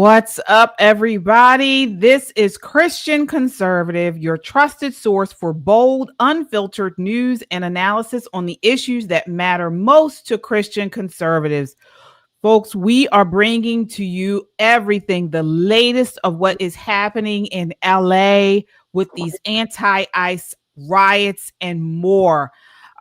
What's up, everybody? This is Christian Conservative, your trusted source for bold, unfiltered news and analysis on the issues that matter most to Christian conservatives. Folks, we are bringing to you everything, the latest of what is happening in LA with these anti-ICE riots and more.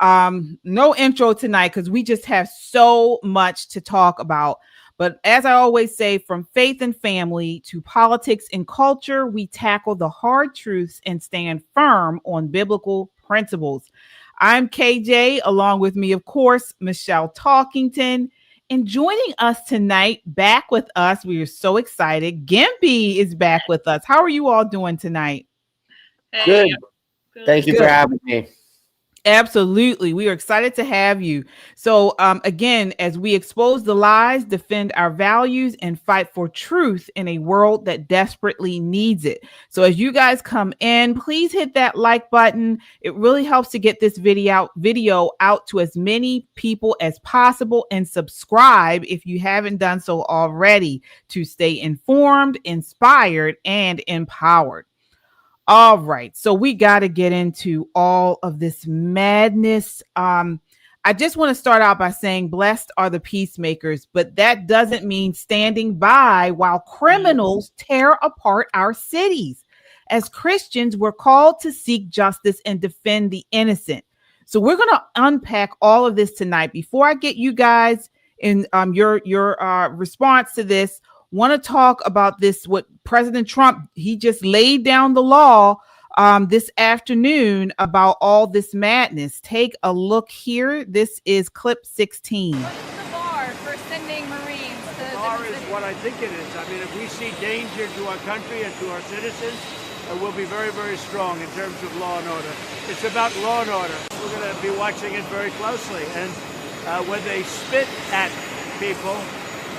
No intro tonight because we just have so much to talk about. But as I always say, from faith and family to politics and culture, we tackle the hard truths and stand firm on biblical principles. I'm KJ, along with me, of course, Michelle Talkington. And joining us tonight, back with us, we are so excited. Gimpy is back with us. How are you all doing tonight? Good. Thank you for having me. Absolutely. We are excited to have you. So, again, as we expose the lies, defend our values, and fight for truth in a world that desperately needs it. So, as you guys come in, please hit that like button. It really helps to get this video out to as many people as possible, and subscribe if you haven't done so already to stay informed, inspired, and empowered. All right, so we got to get into all of this madness. I just want to start out by saying blessed are the peacemakers, but that doesn't mean standing by while criminals tear apart our cities. As Christians, we're called to seek justice and defend the innocent. So we're going to unpack all of this tonight. Before I get you guys in your response to this, want to talk about this, what President Trump, he just laid down the law this afternoon about all this madness. Take a look here. This is clip 16. What's the bar for sending Marines to the bar is what I think it is. I mean, if we see danger to our country and to our citizens, we'll be very, very strong in terms of law and order. It's about law and order. We're going to be watching it very closely. And when they spit at people,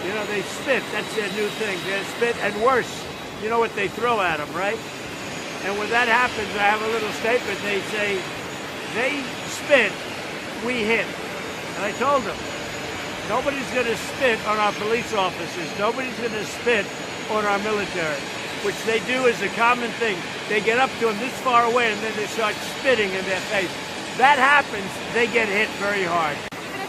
you know, they spit. That's their new thing. They spit, and worse, you know what they throw at them, right? And when that happens, I have a little statement. They say, they spit, we hit. And I told them, nobody's going to spit on our police officers. Nobody's going to spit on our military, which they do as a common thing. They get up to them this far away, and then they start spitting in their face. That happens, they get hit very hard.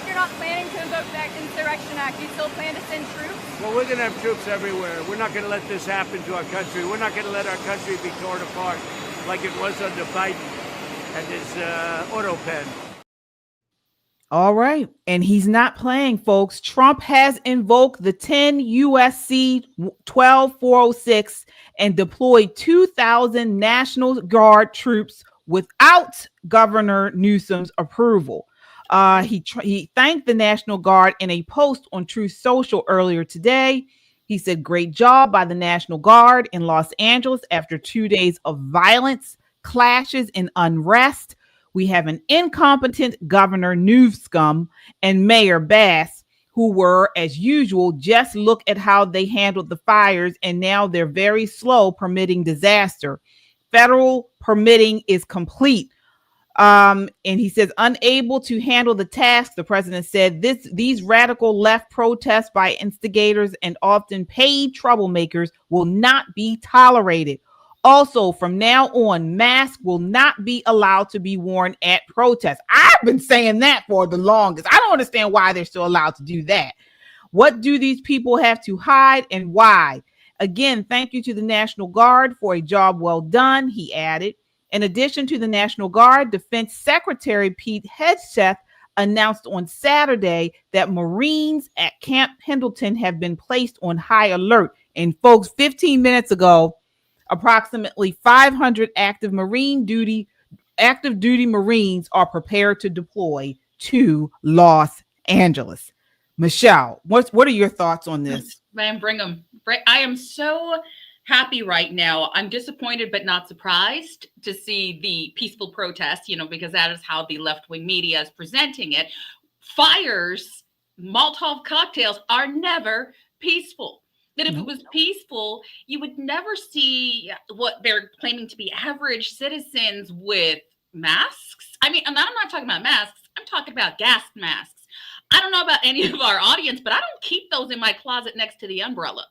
You're not planning to invoke that Insurrection Act, you still plan to send troops? Well, we're going to have troops everywhere. We're not going to let this happen to our country. We're not going to let our country be torn apart like it was under Biden and his auto pen. All right. And he's not playing, folks. Trump has invoked the 10 USC 12406 and deployed 2,000 National Guard troops without Governor Newsom's approval. He thanked the National Guard in a post on Truth Social earlier today. He said, great job by the National Guard in Los Angeles after 2 days of violence, clashes, and unrest. We have an incompetent Governor Newsom and Mayor Bass, who were, as usual, just look at how they handled the fires, and now they're very slow permitting disaster. Federal permitting is complete. And he says, unable to handle the task, the president said, these radical left protests by instigators and often paid troublemakers will not be tolerated. Also, from now on, masks will not be allowed to be worn at protests. I've been saying that for the longest. I don't understand why they're still allowed to do that. What do these people have to hide, and why? Again, thank you to the National Guard for a job well done, he added. In addition to the National Guard, Defense Secretary Pete Hegseth announced on Saturday that Marines at Camp Pendleton have been placed on high alert. And folks, 15 minutes ago, approximately 500 active duty Marines are prepared to deploy to Los Angeles. Michelle, what are your thoughts on this? Man, bring them. I am so happy right now. I'm disappointed but not surprised to see the peaceful protest, because that is how the left-wing media is presenting it. Fires, Molotov cocktails are never peaceful. That if it was peaceful, you would never see what they're claiming to be average citizens with masks. I mean, I'm not talking about masks. I'm talking about gas masks. I don't know about any of our audience, but I don't keep those in my closet next to the umbrella.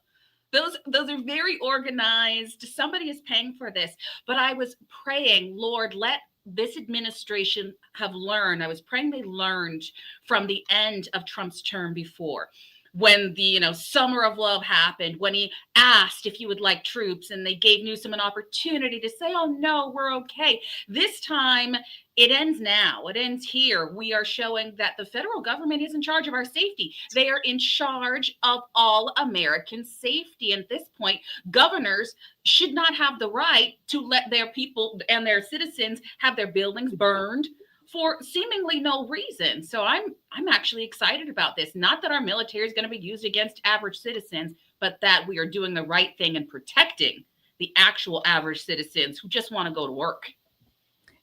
Those are very organized. Somebody is paying for this. But I was praying, Lord, let this administration have learned. I was praying they learned from the end of Trump's term before, when the summer of love happened, when he asked if he would like troops and they gave Newsom an opportunity to say, oh no, we're okay. This time it ends now. It ends here. We are showing that the federal government is in charge of our safety. They are in charge of all American safety. And at this point, governors should not have the right to let their people and their citizens have their buildings burned for seemingly no reason. So I'm actually excited about this. Not that our military is going to be used against average citizens, but that we are doing the right thing and protecting the actual average citizens who just want to go to work.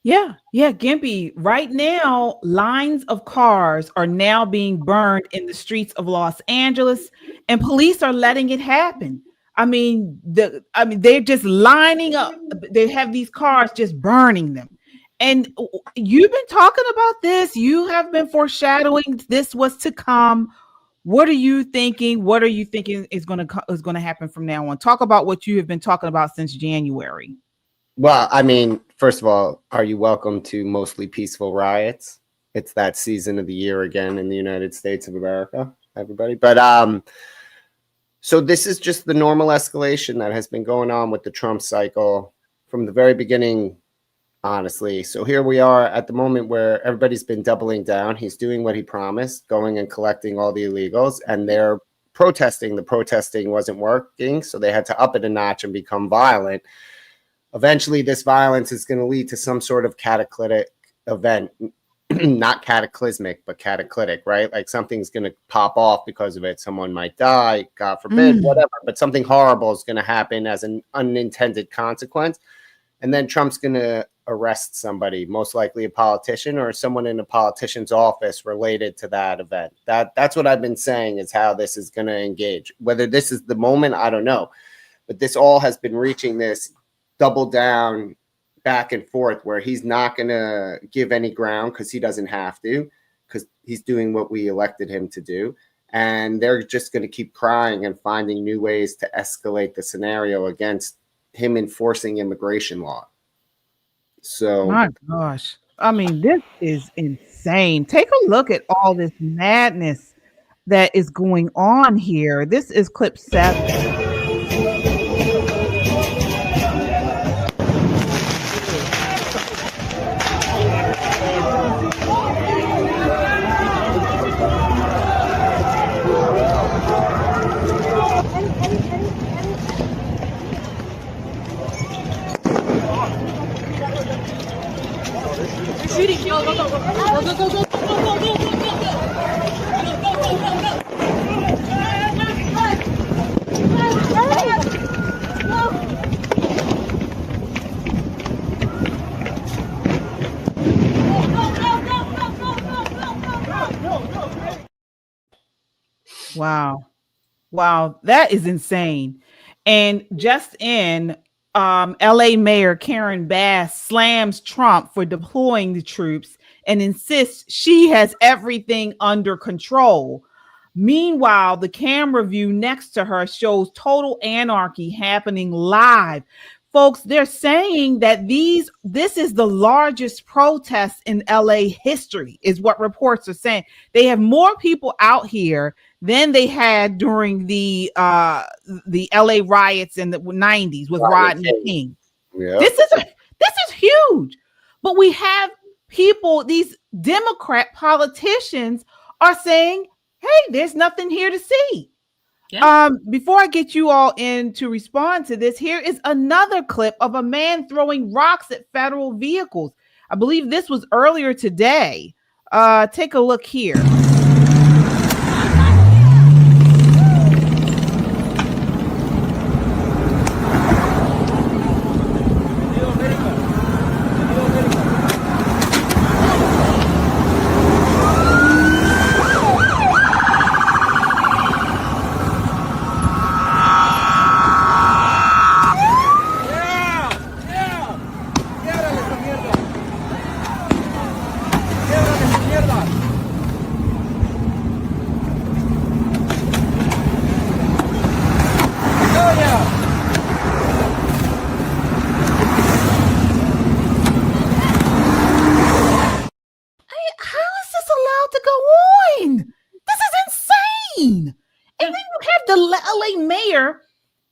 Yeah, Gimpy. Right now, lines of cars are now being burned in the streets of Los Angeles, and police are letting it happen. I mean, they're just lining up. They have these cars just burning them. And you've been talking about this. You have been foreshadowing this was to come. What are you thinking? What are you thinking is going to happen from now on? Talk about what you have been talking about since January. Well, I mean, first of all, are you welcome to mostly peaceful riots? It's that season of the year again in the United States of America, everybody. But so this is just the normal escalation that has been going on with the Trump cycle from the very beginning, honestly. So here we are at the moment where everybody's been doubling down. He's doing what he promised, going and collecting all the illegals, and they're protesting. The protesting wasn't working, so they had to up it a notch and become violent. Eventually, this violence is going to lead to some sort of cataclysmic event, not cataclysmic, but cataclysmic, right? Like something's going to pop off because of it. Someone might die, God forbid, whatever, but something horrible is going to happen as an unintended consequence. And then Trump's going to arrest somebody, most likely a politician or someone in a politician's office related to that event. That's what I've been saying is how this is going to engage. Whether this is the moment, I don't know. But this all has been reaching this double down back and forth where he's not going to give any ground because he doesn't have to, because he's doing what we elected him to do. And they're just going to keep crying and finding new ways to escalate the scenario against him enforcing immigration law. So, my gosh, I mean, this is insane. Take a look at all this madness that is going on here. This is clip 7. Shooting. Go, go, go, go, go, go, go, go, go, go, go, go, Wow, that is insane. And just in LA Mayor Karen Bass slams Trump for deploying the troops and insists she has everything under control. Meanwhile, the camera view next to her shows total anarchy happening live. Folks, they're saying that this is the largest protest in LA history, is what reports are saying. They have more people out here than they had during the LA riots in the 90s with Rodney King. yeah. This is huge. But we have people, these Democrat politicians are saying, hey, there's nothing here to see. Yeah. Before I get you all in to respond to this, here is another clip of a man throwing rocks at federal vehicles. I believe this was earlier today. Take a look here.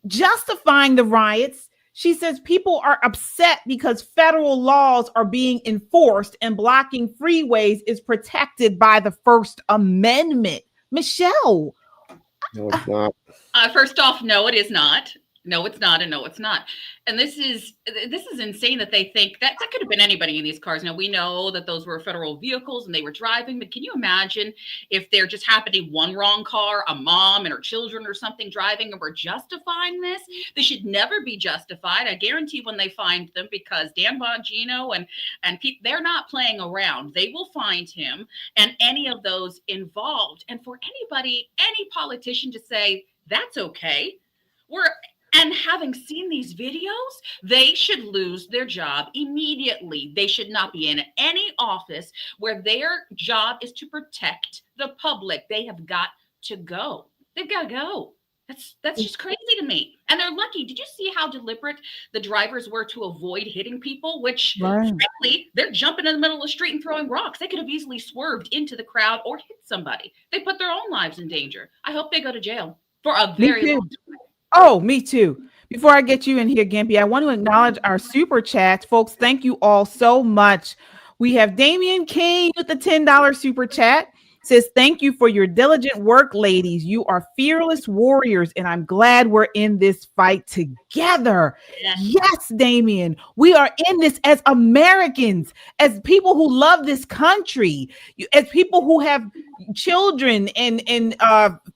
justifying the riots. She says people are upset because federal laws are being enforced and blocking freeways is protected by the First Amendment. Michelle. No, it's not. First off, no, it is not. No, it's not, and no, it's not. And this is insane that they think that could have been anybody in these cars. Now we know that those were federal vehicles and they were driving, but can you imagine if there just happened to be one wrong car, a mom and her children or something driving, and we're justifying this? They should never be justified. I guarantee when they find them, because Dan Bongino and Pete, they're not playing around. They will find him and any of those involved. And for anybody, any politician to say that's okay, and having seen these videos, they should lose their job immediately. They should not be in any office where their job is to protect the public. They have got to go. They've got to go. That's just crazy to me. And they're lucky. Did you see how deliberate the drivers were to avoid hitting people? Which, frankly, they're jumping in the middle of the street and throwing rocks. They could have easily swerved into the crowd or hit somebody. They put their own lives in danger. I hope they go to jail for a very long time. Oh, me too. Before I get you in here, Gimpy, I want to acknowledge our super chats. Folks, thank you all so much. We have Damian King with the $10 super chat. Says, thank you for your diligent work, ladies. You are fearless warriors, and I'm glad we're in this fight together. Yes, Damien, we are in this as Americans, as people who love this country, as people who have children and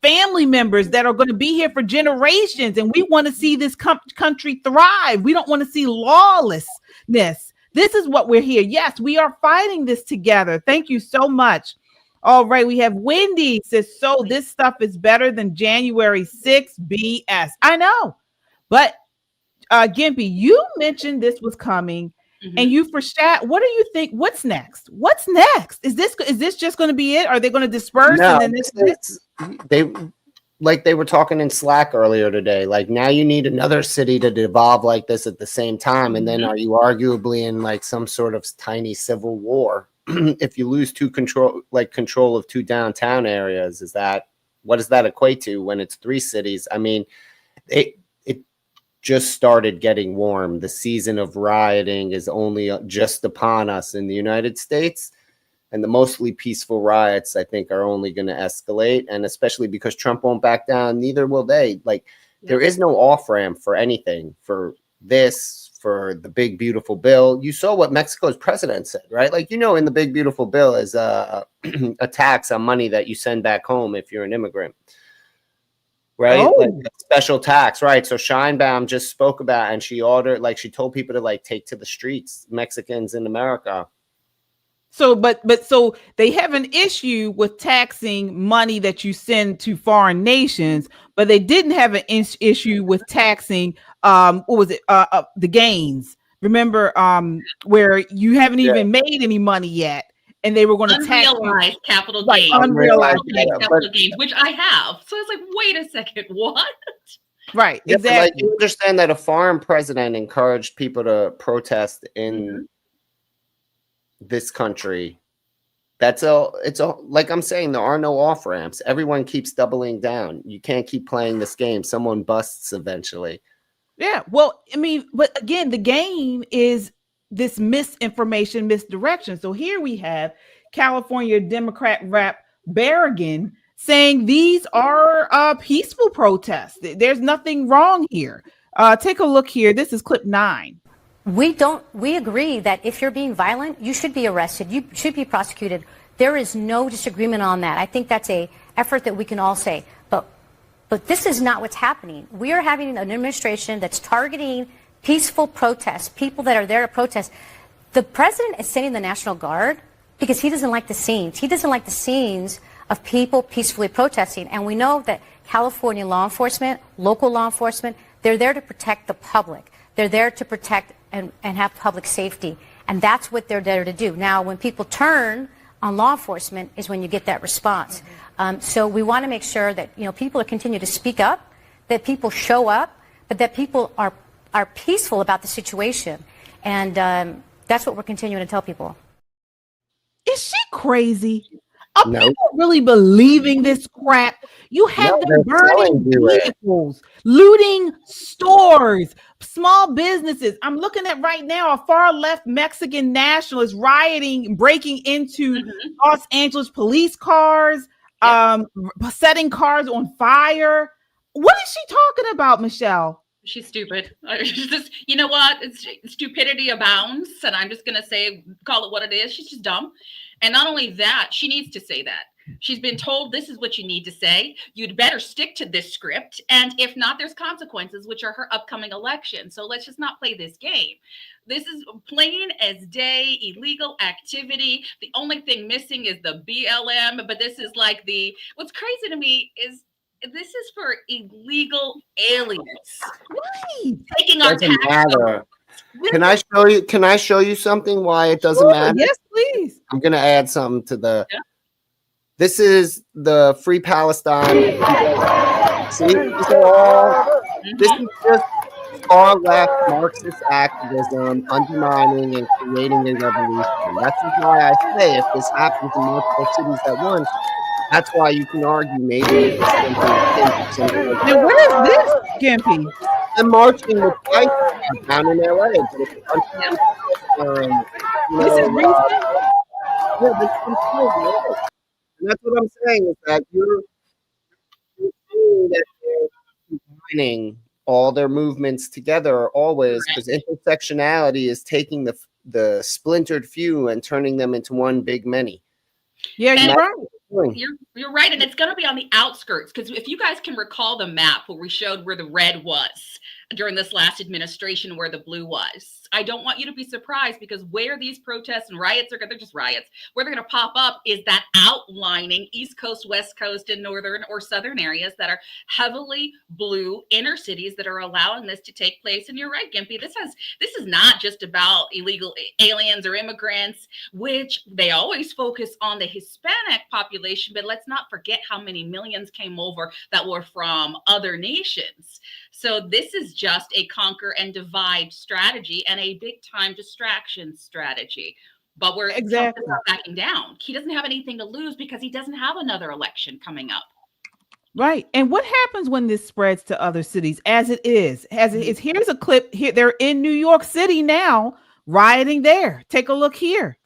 family members that are going to be here for generations, and we want to see this country thrive. We don't want to see lawlessness. This is what we're here. Yes, we are fighting this together. Thank you so much. All right, we have Wendy says, so this stuff is better than January 6th BS. I know, but Gimpy, you mentioned this was coming, and you foreshadowed. What do you think? What's next? What's next? Is this just going to be it? Are they going to disperse? No, and then they were talking in Slack earlier today. like now you need another city to devolve like this at the same time, and then are you arguably in like some sort of tiny civil war? If you lose control of two downtown areas, what does that equate to when it's three cities? I mean, it just started getting warm. The season of rioting is only just upon us in the United States, and the mostly peaceful riots, I think, are only going to escalate, and especially because Trump won't back down, neither will they. There is no off-ramp for anything, for this, for the big beautiful bill. You saw what Mexico's president said, right? In the big beautiful bill is a tax on money that you send back home if you're an immigrant, right? A special tax, right? So Scheinbaum just spoke about, and she told people to take to the streets, Mexicans in America. So, but so they have an issue with taxing money that you send to foreign nations, but they didn't have an issue with taxing the gains. Remember, where you haven't even made any money yet, and they were going to tax unrealized capital gains, capital gains, which I have. So I was like, wait a second, what? Right, yeah, exactly. You understand that a foreign president encouraged people to protest in this country. It's like I'm saying, there are no off ramps. Everyone keeps doubling down. You can't keep playing this game. Someone busts eventually. Yeah, well, I mean, but again, the game is this misinformation, misdirection. So here we have California Democrat Rep. Berrigan saying these are peaceful protests. There's nothing wrong here. Take a look here. This is clip 9. We agree that if you're being violent, you should be arrested. You should be prosecuted. There is no disagreement on that. I think that's an effort that we can all say. But this is not what's happening. We are having an administration that's targeting peaceful protests, people that are there to protest. The president is sending the National Guard because he doesn't like the scenes. He doesn't like the scenes of people peacefully protesting. And we know that California law enforcement, local law enforcement, they're there to protect the public. They're there to protect and have public safety. And that's what they're there to do. Now, when people turn on law enforcement is when you get that response. So we want to make sure that people continue to speak up, that people show up, but that people are peaceful about the situation. And that's what we're continuing to tell people. Is she crazy? Are No. people really believing this crap? You have No, them they're burning telling you it. vehicles, looting stores, small businesses. I'm looking at right now a far left Mexican nationalist rioting, breaking into Los Angeles police cars, setting cars on fire. What is she talking about, Michelle? She's stupid. She's just, you know what? Stupidity abounds, and I'm just gonna say, call it what it is. She's just dumb. And not only that, she needs to say that. She's been told this is what you need to say. You'd better stick to this script. And if not, there's consequences, which are her upcoming election. So let's just not play this game. This is plain as day illegal activity. The only thing missing is the BLM. But this is like what's crazy to me is this is for illegal aliens. Right. Taking our Doesn't tax matter. Can I show you something why it doesn't matter? Yes, please. I'm gonna add something to the this is the Free Palestine. See, these are all this is just far left Marxist activism undermining and creating a revolution. That's just why I say if this happens in multiple cities at once, that's why you can argue maybe it's something like Now, where is this, Gimpy? I'm marching with ICE down in LA, but it's This is recent. And that's what I'm saying is that you're seeing that they're combining all their movements together always, because intersectionality is taking the splintered few and turning them into one big many. Yeah, you're right. You're right, and it's going to be on the outskirts, because if you guys can recall the map where we showed where the red was during this last administration, where the blue was, I don't want you to be surprised, because where these protests and riots are, they're just riots, where they're going to pop up is that outlining East Coast, West Coast, and northern or southern areas that are heavily blue inner cities that are allowing this to take place. And you're right, Gimpy, this is not just about illegal aliens or immigrants, which they always focus on the Hispanic population, but let's not forget how many millions came over that were from other nations. So this is just a conquer and divide strategy and a big time distraction strategy. But we're not backing down. He doesn't have anything to lose because he doesn't have another election coming up. Right. And what happens when this spreads to other cities as it is? Here's a clip here. They're in New York City now, rioting there. Take a look here.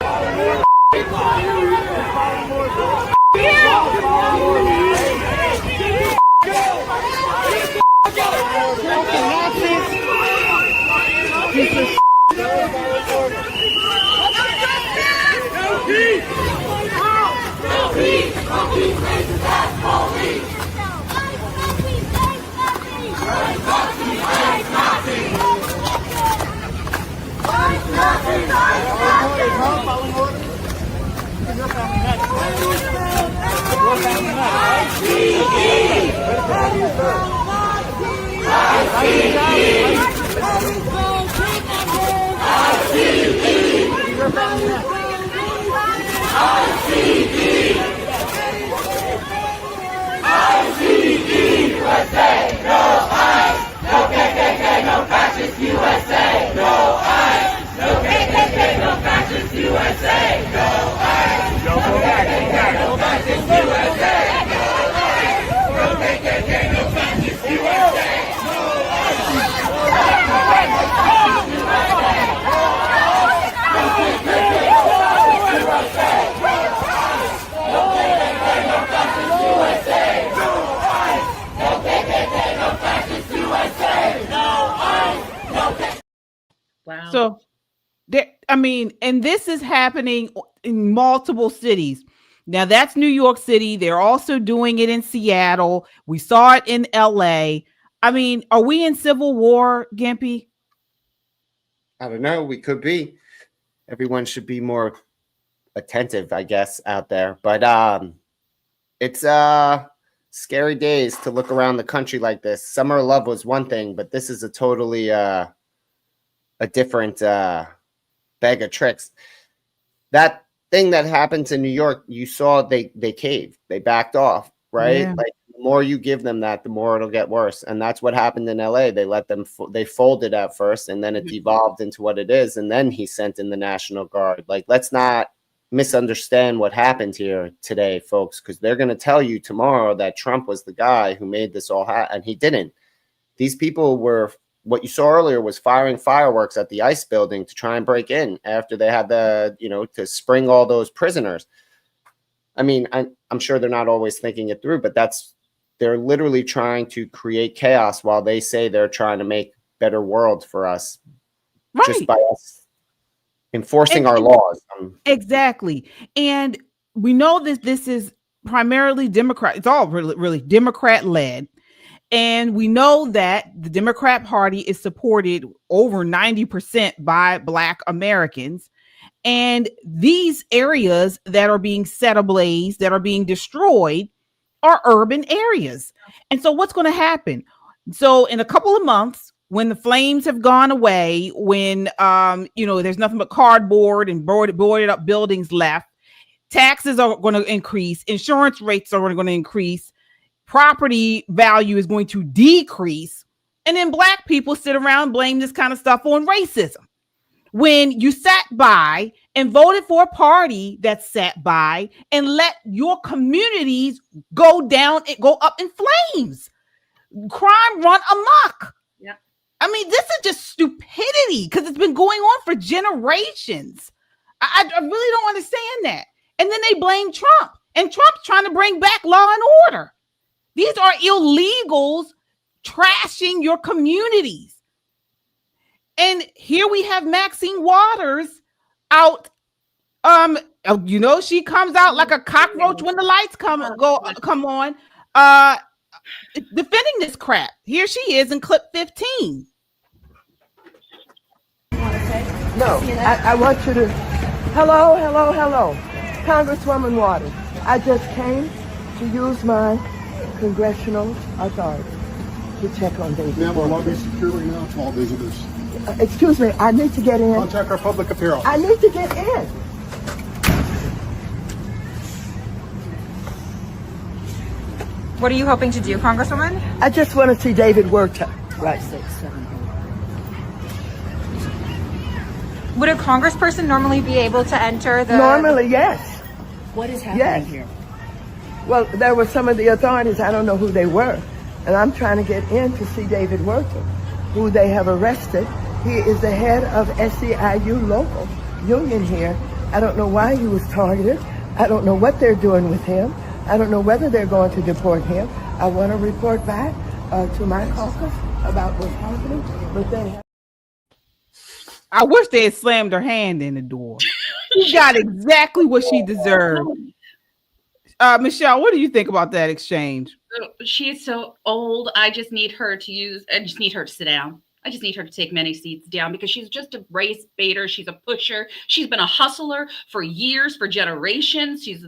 Wow. So, and this is happening in multiple cities. Now, that's New York City. They're also doing it in Seattle. We saw it in LA. I mean, are we in civil war, Gimpy? I don't know. We could be. Everyone should be more attentive, I guess, out there. But it's scary days to look around the country like this. Summer of Love was one thing, but this is a totally a different bag of tricks. That thing that happened to New York, you saw they caved. They backed off, right? Yeah. Like the more you give them that, the more it'll get worse. And that's what happened in LA. They let them they folded at first, and then it devolved into what it is. And then he sent in the National Guard. Like, let's not misunderstand what happened here today, folks, because they're going to tell you tomorrow that Trump was the guy who made this all happen, and he didn't. These people were, what you saw earlier was firing fireworks at the ICE building to try and break in after they had to spring all those prisoners. I mean, I'm sure they're not always thinking it through, but they're literally trying to create chaos while they say they're trying to make better world for us, Right. just by us enforcing our laws. Exactly. And we know that this is primarily Democrat. It's all really Democrat led. And we know that the Democrat Party is supported over 90% by Black Americans. And these areas that are being set ablaze, that are being destroyed, are urban areas. And so what's going to happen? So in a couple of months, when the flames have gone away, when there's nothing but cardboard and boarded up buildings left, taxes are going to increase, insurance rates are going to increase, property value is going to decrease, and then Black people sit around and blame this kind of stuff on racism. When you sat by and voted for a party that sat by and let your communities go up in flames, crime run amok. Yeah. I mean, this is just stupidity because it's been going on for generations. I really don't understand that. And then they blame Trump, and Trump's trying to bring back law and order. These are illegals trashing your communities. And here we have Maxine Waters out. She comes out like a cockroach when the lights come on, defending this crap. Here she is in clip 15. No, I want you to. Hello. Congresswoman Waters. I just came to use my congressional authority to check on David. Ma'am, our lobby is secure right now to all visitors. Excuse me, I need to get in. Contact our public affairs office. I need to get in. What are you hoping to do, Congresswoman? I just want to see David Werta. Right. Would a congressperson normally be able to enter the... Normally, yes. What is happening here? Well, there were some of the authorities, I don't know who they were, and I'm trying to get in to see David Werta, who they have arrested. He is the head of SEIU local union here. I don't know why he was targeted. I don't know what they're doing with him. I don't know whether they're going to deport him. I want to report back to my caucus about what's happening, but they have... I wish they had slammed her hand in the door. She got exactly what she deserved. Michelle, what do you think about that exchange? She is so old. I just need her to sit down. I just need her to take many seats down because she's just a race baiter. She's a pusher. She's been a hustler for years, for generations. She's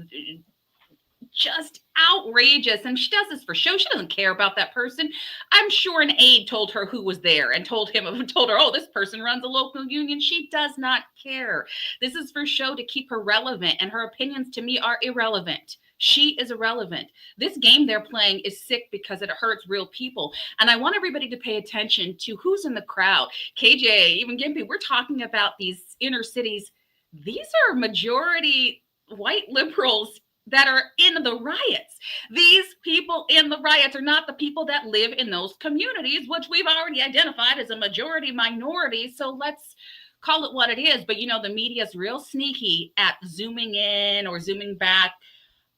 just outrageous. And she does this for show. She doesn't care about that person. I'm sure an aide told her who was there and told her, oh, this person runs a local union. She does not care. This is for show to keep her relevant. And her opinions to me are irrelevant. She is irrelevant. This game they're playing is sick because it hurts real people. And I want everybody to pay attention to who's in the crowd. KJ, even Gimpy, we're talking about these inner cities. These are majority white liberals that are in the riots. These people in the riots are not the people that live in those communities, which we've already identified as a majority minority. So let's call it what it is. But, the media is real sneaky at zooming in or zooming back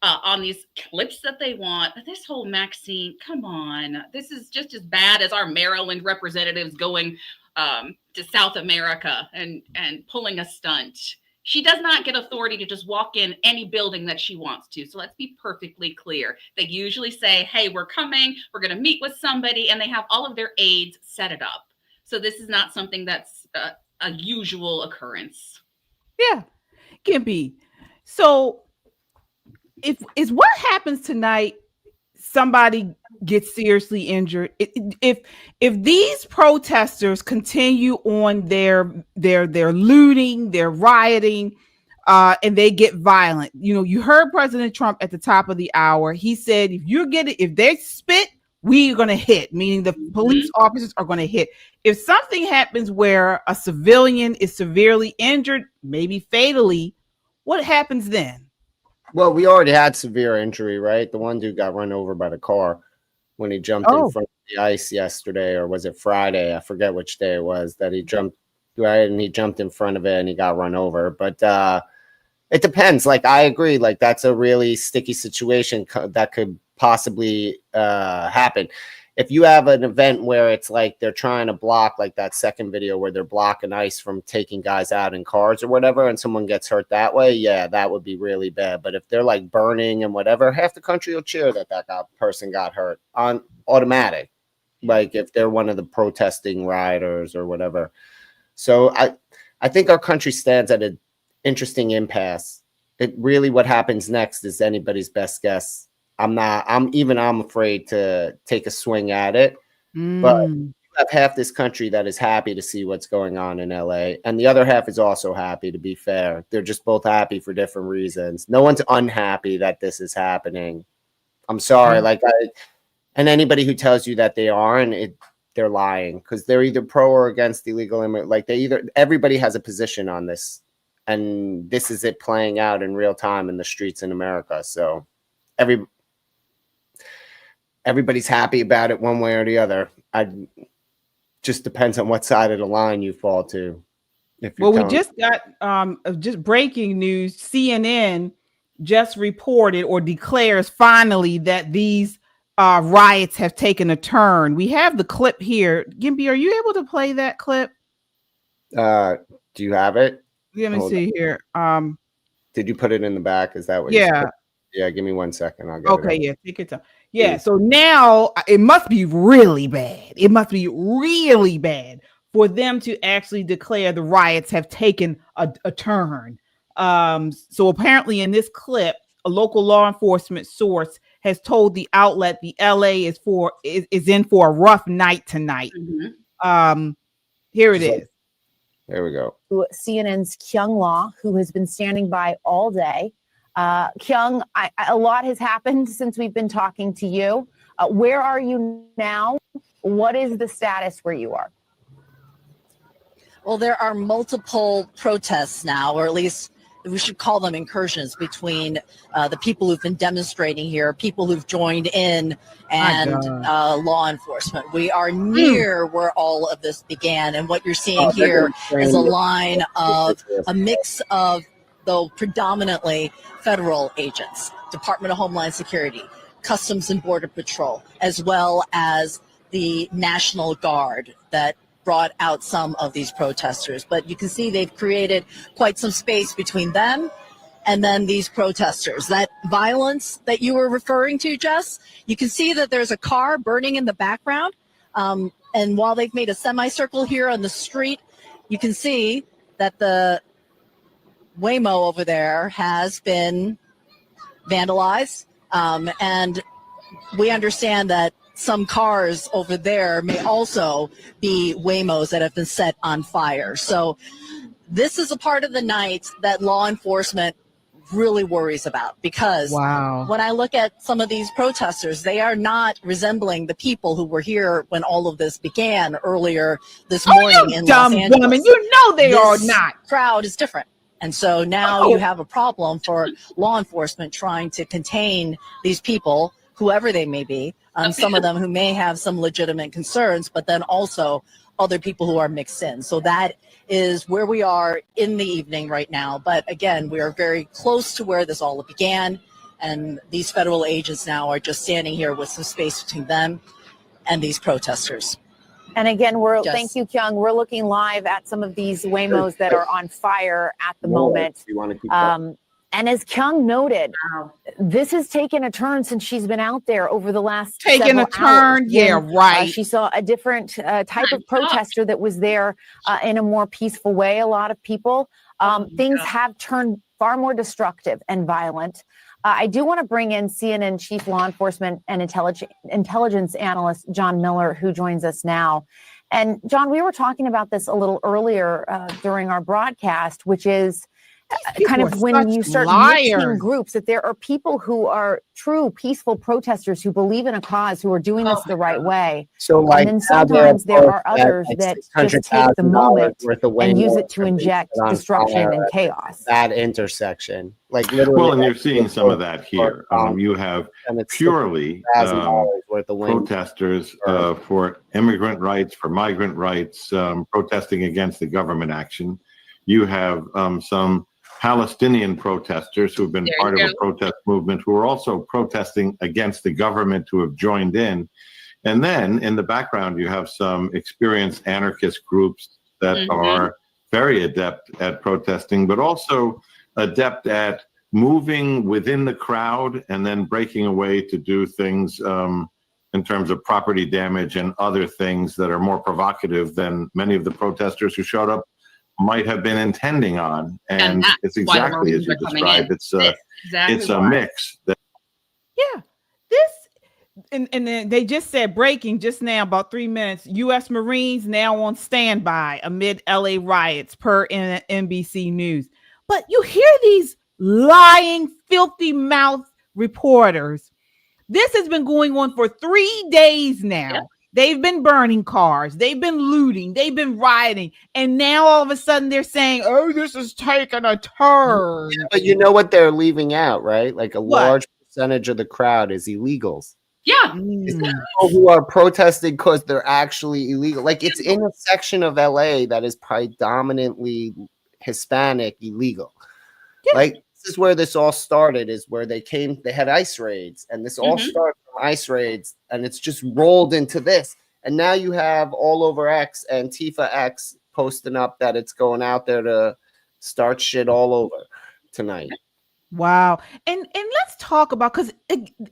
on these clips that they want. This whole Maxine, come on. This is just as bad as our Maryland representatives going to South America and pulling a stunt. She does not get authority to just walk in any building that she wants to. So let's be perfectly clear. They usually say, hey, we're coming. We're going to meet with somebody. And they have all of their aides set it up. So this is not something that's a usual occurrence. Yeah, Gimpy. So if what happens tonight, somebody gets seriously injured. If these protesters continue on their looting, their rioting, and they get violent, you heard President Trump at the top of the hour. He said, if they spit, we're going to hit, meaning the police officers are going to hit. If something happens where a civilian is severely injured, maybe fatally, what happens then? Well, we already had severe injury, right? The one dude got run over by the car when he jumped in front of the ice yesterday, or was it Friday? I forget which day it was that he jumped, right? And he jumped in front of it and he got run over. But it depends. Like, I agree. Like, that's a really sticky situation that could possibly happen. If you have an event where it's like they're trying to block, like that second video where they're blocking ice from taking guys out in cars or whatever, and someone gets hurt that way, yeah, that would be really bad. But if they're like burning and whatever, half the country will cheer that person got hurt on automatic. Like if they're one of the protesting rioters or whatever. So I think our country stands at an interesting impasse. What happens next is anybody's best guess. I'm afraid to take a swing at it, but you have half this country that is happy to see what's going on in LA, and the other half is also happy. To be fair, they're just both happy for different reasons. No one's unhappy that this is happening. I'm sorry, and anybody who tells you that they aren't, they're lying, because they're either pro or against illegal immigrant. Everybody has a position on this, and this is it playing out in real time in the streets in America. So everybody's happy about it one way or the other. Just depends on what side of the line you fall to. We just got just breaking news. CNN just reported or declares finally that these riots have taken a turn. We have the clip here. Gimpy, are you able to play that clip? Do you have it? Let me see here. Did you put it in the back? Is that what? Yeah. Yeah. Give me 1 second. I'll get it. Okay. Yeah. Take your time. Yeah. So now it must be really bad. It must be really bad for them to actually declare the riots have taken a turn. So apparently in this clip, a local law enforcement source has told the outlet the LA is in for a rough night tonight. Here it is. There we go. CNN's Kyung Law, who has been standing by all day. Kyung, a lot has happened since we've been talking to you. Where are you now? What is the status where you are? Well, there are multiple protests now, or at least we should call them incursions between the people who've been demonstrating here, people who've joined in, and law enforcement. We are near where all of this began. And what you're seeing here is a line of a mix of, though predominantly federal agents, Department of Homeland Security, Customs and Border Patrol, as well as the National Guard that brought out some of these protesters. But you can see they've created quite some space between them and then these protesters. That violence that you were referring to, Jess, you can see that there's a car burning in the background. And while they've made a semicircle here on the street, you can see that the Waymo over there has been vandalized. And we understand that some cars over there may also be Waymos that have been set on fire. So this is a part of the night that law enforcement really worries about, because when I look at some of these protesters, they are not resembling the people who were here when all of this began earlier this morning in Los Angeles. You know they are not. Crowd is different. And so now you have a problem for law enforcement trying to contain these people, whoever they may be, some of them who may have some legitimate concerns, but then also other people who are mixed in. So that is where we are in the evening right now. But again, we are very close to where this all began. And these federal agents now are just standing here with some space between them and these protesters. And again, thank you, Kyung. We're looking live at some of these Waymos that are on fire at the moment. You want to keep and as Kyung noted, this has taken a turn since she's been out there over the last taking a turn. Hours. Yeah, right. She saw a different type of protester that was there in a more peaceful way. A lot of people. Things have turned far more destructive and violent. I do want to bring in CNN Chief Law Enforcement and Intelligence Analyst John Miller, who joins us now. And John, we were talking about this a little earlier during our broadcast, which is kind People of are when you such start mixing liars. groups, that there are people who are true peaceful protesters who believe in a cause, who are doing this the right way. So like And then now they're sometimes there both are at, others like, that just take the $600,000 moment worth of and use Wayne it to Miller being inject set on destruction fire and at chaos. that intersection. Like literally. Well, and you're seeing some of that here. You have and it's purely $600,000 worth of Wayne protesters for immigrant rights, for migrant rights, protesting against the government action. You have some Palestinian protesters who've been part of a protest movement who are also protesting against the government, who have joined in. And then in the background, you have some experienced anarchist groups that are very adept at protesting, but also adept at moving within the crowd and then breaking away to do things in terms of property damage and other things that are more provocative than many of the protesters who showed up might have been intending on. And it's exactly as you described. It's a mix. Yeah, this and then they just said breaking just now, about 3 minutes. U.S. Marines now on standby amid LA riots, per NBC News. But you hear these lying, filthy mouth reporters. This has been going on for 3 days now. Yep. They've been burning cars. They've been looting. They've been rioting. And now all of a sudden they're saying, oh, this is taking a turn. Yeah, but you know what they're leaving out, right? Like a large percentage of the crowd is illegals. Yeah. It's people who are protesting because they're actually illegal. Like it's in a section of LA that is predominantly Hispanic illegal. Yeah. Like this is where this all started, is where they had ICE raids, and this all started from ICE raids, and it's just rolled into this. And now you have all over X and Antifa-X posting up that it's going out there to start shit all over tonight. Wow. And let's talk about, because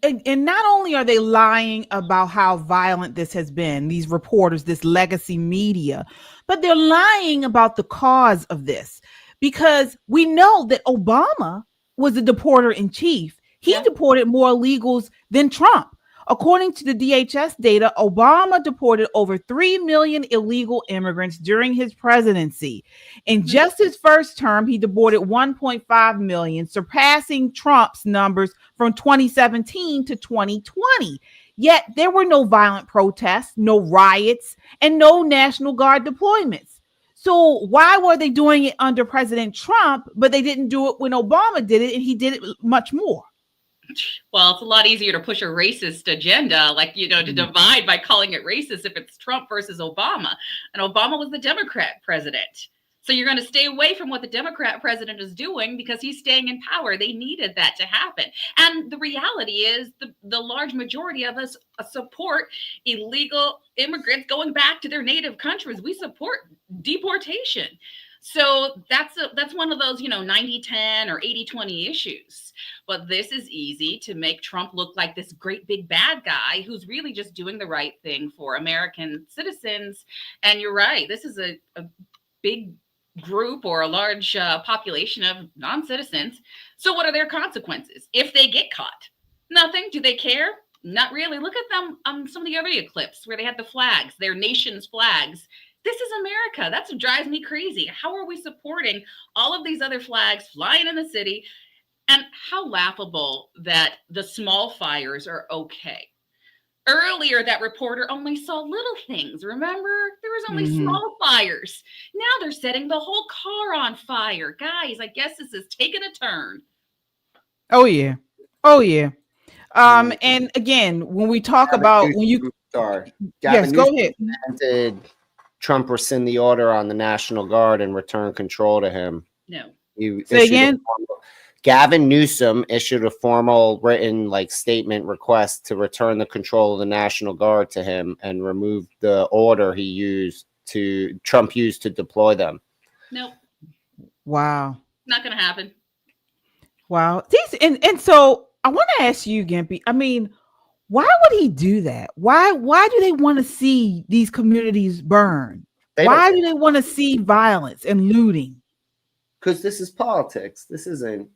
and not only are they lying about how violent this has been, these reporters, this legacy media, but they're lying about the cause of this, because we know that Obama was a deporter in chief. He deported more illegals than Trump. According to the DHS data, Obama deported over 3 million illegal immigrants during his presidency. In just his first term, he deported 1.5 million, surpassing Trump's numbers from 2017 to 2020. Yet there were no violent protests, no riots, and no National Guard deployments. So why were they doing it under President Trump, but they didn't do it when Obama did it, and he did it much more? Well, it's a lot easier to push a racist agenda, like, to divide by calling it racist if it's Trump versus Obama. And Obama was the Democrat president. So you're going to stay away from what the Democrat president is doing because he's staying in power. They needed that to happen. And the reality is the large majority of us support illegal immigrants going back to their native countries. We support deportation. So that's one of those, 90-10 or 80-20 issues. But this is easy to make Trump look like this great big bad guy who's really just doing the right thing for American citizens. And you're right, this is a big group or a large population of non-citizens. So what are their consequences if they get caught? Nothing. Do they care? Not really. Look at them on some of the other clips where they had the flags, their nation's flags. This is America. That's what drives me crazy. How are we supporting all of these other flags flying in the city? And how laughable that the small fires are okay. Earlier, that reporter only saw little things. Remember? There was only small fires. Now they're setting the whole car on fire. Guys, I guess this is taking a turn. Oh, yeah. Oh, yeah. And again, when we talk about yes, go ahead. Did Trump rescind the order on the National Guard and return control to him? No. Say again? Gavin Newsom issued a formal written statement request to return the control of the National Guard to him and remove the order Trump used to deploy them. Nope. Wow. Not going to happen. Wow. And so I want to ask you, Gimpy, I mean, why would he do that? Why do they want to see these communities burn? Why do they want to see violence and looting? Because this is politics. This isn't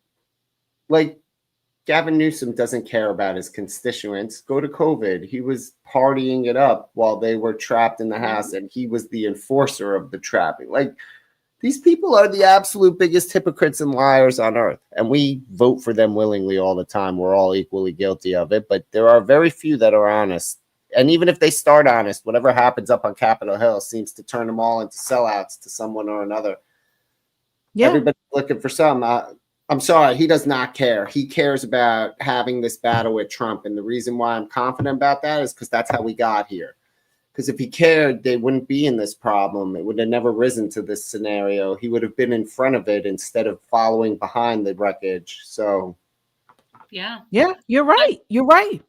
Gavin Newsom doesn't care about his constituents. Go to COVID. He was partying it up while they were trapped in the house, and he was the enforcer of the trapping. These people are the absolute biggest hypocrites and liars on earth, and we vote for them willingly all the time. We're all equally guilty of it, but there are very few that are honest. And even if they start honest, whatever happens up on Capitol Hill seems to turn them all into sellouts to someone or another. Yeah. Everybody's looking for some. I'm sorry, he does not care. He cares about having this battle with Trump, and the reason why I'm confident about that is because that's how we got here. Because if he cared, they wouldn't be in this problem. It would have never risen to this scenario. He would have been in front of it instead of following behind the wreckage. So, yeah, you're right. You're right.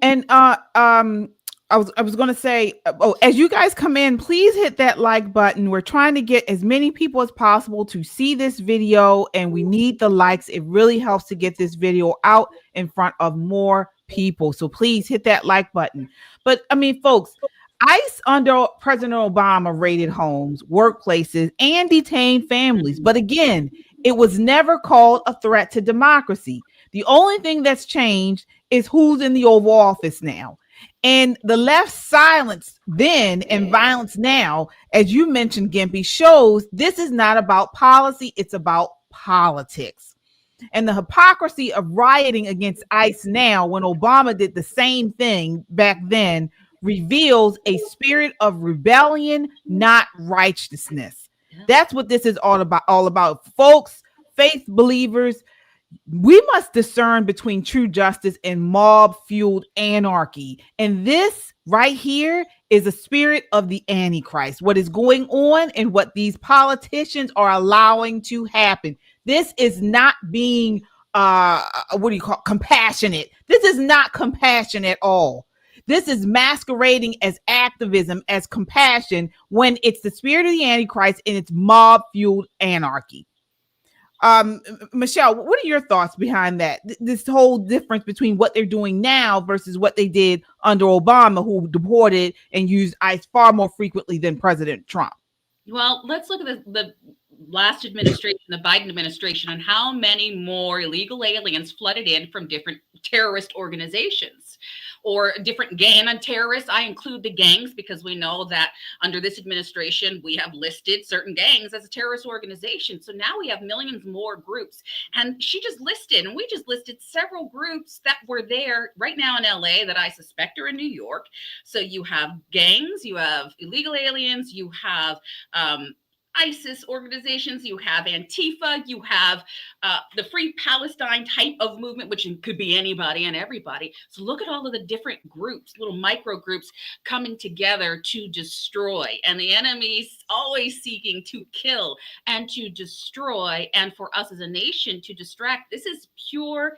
And I was going to say, as you guys come in, please hit that like button. We're trying to get as many people as possible to see this video, and we need the likes. It really helps to get this video out in front of more people. So please hit that like button. But I mean, folks, ICE under President Obama raided homes, workplaces, and detained families. But again, it was never called a threat to democracy. The only thing that's changed is who's in the Oval Office now. And the left's silence then and violence now, as you mentioned, Gimpy, shows this is not about policy, it's about politics. And the hypocrisy of rioting against ICE now, when Obama did the same thing back then, reveals a spirit of rebellion, not righteousness. That's what this is all about. Folks, faith believers, we must discern between true justice and mob-fueled anarchy. And this right here is a spirit of the Antichrist, what is going on and what these politicians are allowing to happen. This is not being, compassionate. This is not compassion at all. This is masquerading as activism, as compassion, when it's the spirit of the Antichrist and it's mob-fueled anarchy. Michelle, what are your thoughts behind that? This whole difference between what they're doing now versus what they did under Obama, who deported and used ICE far more frequently than President Trump. Well, let's look at the last administration, the Biden administration, and how many more illegal aliens flooded in from different terrorist organizations or different gang on terrorists. I include the gangs because we know that under this administration, we have listed certain gangs as a terrorist organization. So now we have millions more groups. And we just listed several groups that were there right now in LA that I suspect are in New York. So you have gangs, you have illegal aliens, you have ISIS organizations, you have Antifa, you have the Free Palestine type of movement, which could be anybody and everybody. So look at all of the different groups, little micro groups coming together to destroy. And the enemy's always seeking to kill and to destroy. And for us as a nation to distract, this is pure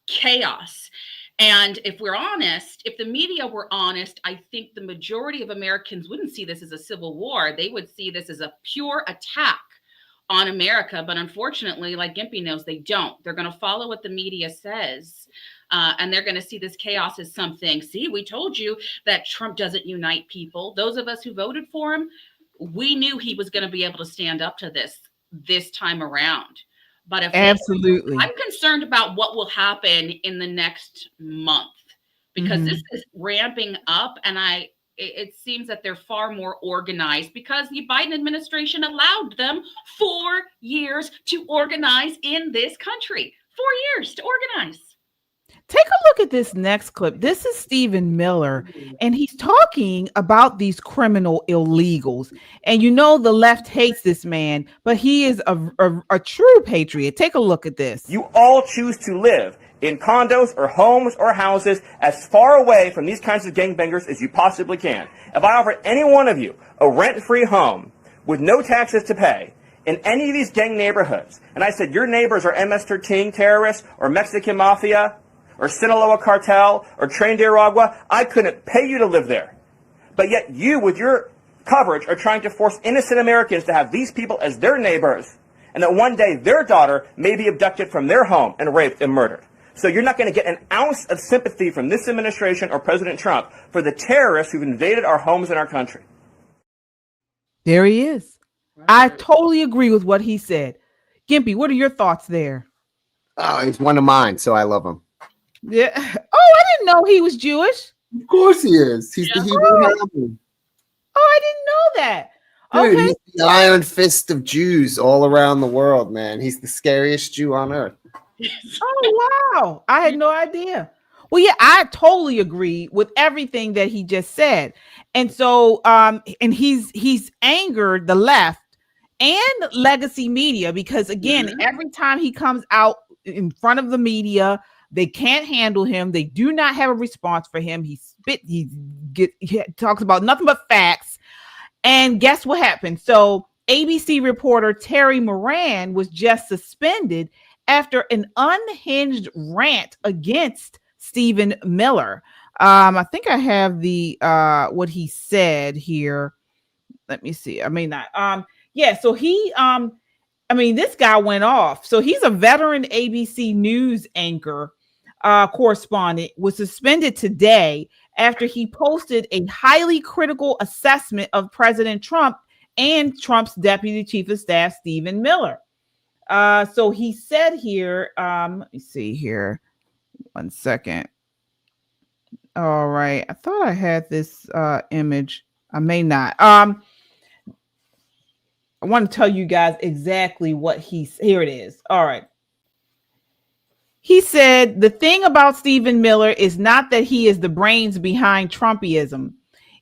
chaos. And if we're honest, if the media were honest, I think the majority of Americans wouldn't see this as a civil war. They would see this as a pure attack on America. But unfortunately, like Gimpy knows, they don't. They're going to follow what the media says. And they're going to see this chaos as something. See, we told you that Trump doesn't unite people. Those of us who voted for him, we knew he was going to be able to stand up to this time around. But if absolutely, I'm concerned about what will happen in the next month because this is ramping up, and it seems that they're far more organized because the Biden administration allowed them 4 years to organize in this country. 4 years to organize. Take a look at this next clip. This is Stephen Miller, and he's talking about these criminal illegals. And you know the left hates this man, but he is a true patriot. Take a look at this. You all choose to live in condos or homes or houses as far away from these kinds of gangbangers as you possibly can. If I offer any one of you a rent-free home with no taxes to pay in any of these gang neighborhoods, and I said your neighbors are MS-13 terrorists or Mexican mafia, or Sinaloa cartel, or Tren de Aragua, I couldn't pay you to live there. But yet you, with your coverage, are trying to force innocent Americans to have these people as their neighbors, and that one day their daughter may be abducted from their home and raped and murdered. So you're not going to get an ounce of sympathy from this administration or President Trump for the terrorists who've invaded our homes and our country. There he is. I totally agree with what he said. Gimpy, what are your thoughts there? Oh, he's one of mine, so I love him. Yeah. Oh, I didn't know he was Jewish. Of course he is. He's the Hebrew Hammer. Oh, I didn't know that. Dude, Okay. he's the iron fist of Jews all around the world, man. He's the scariest Jew on earth. Oh, wow. I had no idea. Well, yeah, I totally agree with everything that he just said. And so and he's angered the left and legacy media because again, every time he comes out in front of the media, they can't handle him. They do not have a response for him. He talks about nothing but facts. And guess what happened? So ABC reporter Terry Moran was just suspended after an unhinged rant against Stephen Miller. I think I have the what he said here. Let me see. I may not. So he this guy went off. So he's a veteran ABC News anchor correspondent, was suspended today after he posted a highly critical assessment of President Trump and Trump's deputy chief of staff, Stephen Miller. So he said here, let me see here. 1 second. All right. I thought I had this image. I may not. I want to tell you guys exactly what here it is. All right. He said, the thing about Stephen Miller is not that he is the brains behind Trumpism.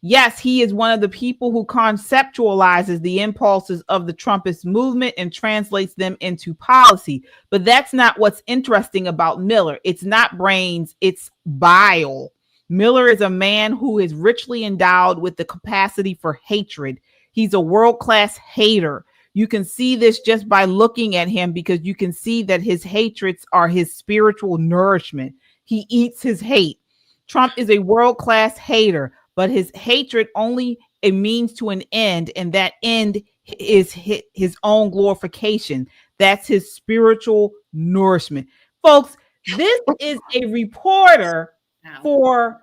Yes, he is one of the people who conceptualizes the impulses of the Trumpist movement and translates them into policy. But that's not what's interesting about Miller. It's not brains, it's bile. Miller is a man who is richly endowed with the capacity for hatred. He's a world-class hater. You can see this just by looking at him because you can see that his hatreds are his spiritual nourishment. He eats his hate. Trump is a world-class hater, but his hatred only a means to an end, and that end is his own glorification. That's his spiritual nourishment. Folks, this is a reporter for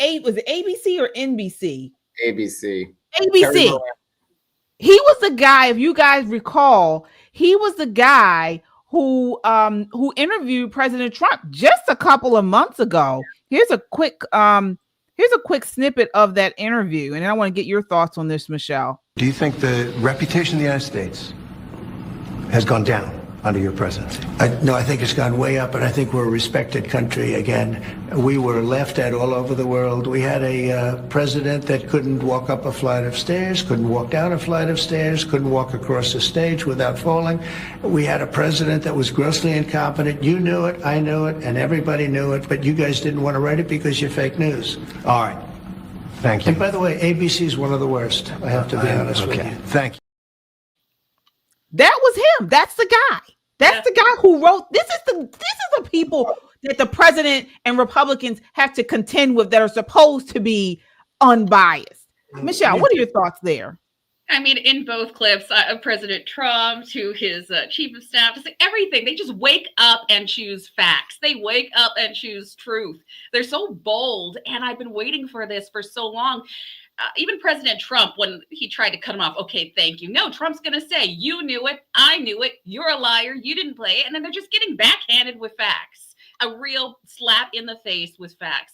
was it ABC or NBC? ABC. ABC. He was the guy, if you guys recall, he was the guy who interviewed President Trump just a couple of months ago. Here's a quick snippet of that interview, and I want to get your thoughts on this, Michelle. Do you think the reputation of the United States has gone down under your presidency? No, I think it's gone way up, and I think we're a respected country again. We were laughed at all over the world. We had a president that couldn't walk up a flight of stairs, couldn't walk down a flight of stairs, couldn't walk across a stage without falling. We had a president that was grossly incompetent. You knew it, I knew it, and everybody knew it, but you guys didn't want to write it because you're fake news. All right. Thank you. And by the way, ABC is one of the worst. I have to be honest with you. Thank you. That was him. That's the guy. That's the guy who wrote. This is the people that the president and Republicans have to contend with that are supposed to be unbiased. Michelle, what are your thoughts there? I mean, in both clips, President Trump to his chief of staff, to say everything. They just wake up and choose facts. They wake up and choose truth. They're so bold, and I've been waiting for this for so long. Even President Trump, when he tried to cut him off, okay, thank you. No, Trump's going to say, you knew it, I knew it, you're a liar, you didn't play it. And then they're just getting backhanded with facts, a real slap in the face with facts.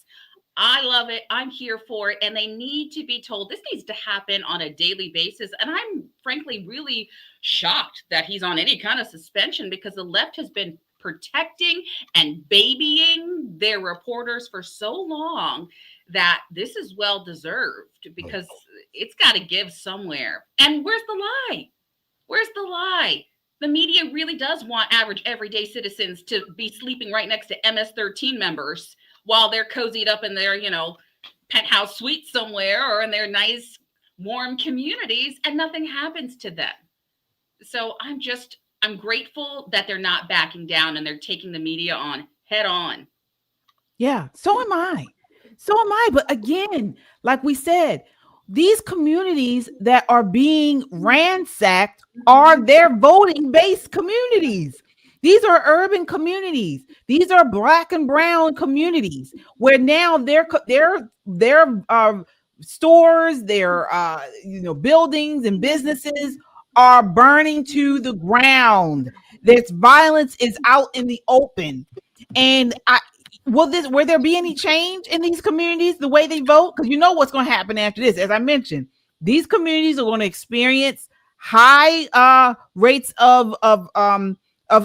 I love it. I'm here for it. And they need to be told this needs to happen on a daily basis. And I'm frankly really shocked that he's on any kind of suspension because the left has been protecting and babying their reporters for so long that this is well deserved because it's got to give somewhere. And where's the lie? Where's the lie? The media really does want average everyday citizens to be sleeping right next to MS-13 members while they're cozied up in their, penthouse suite somewhere or in their nice warm communities and nothing happens to them. So I'm grateful that they're not backing down and they're taking the media on head on. Yeah, so am I. But again, like we said, these communities that are being ransacked are their voting based communities. These are urban communities. These are Black and brown communities where now their stores, their buildings and businesses are burning to the ground. This violence is out in the open, and will there be any change in these communities, the way they vote? Because you know what's going to happen after this. As I mentioned, These communities are going to experience high rates of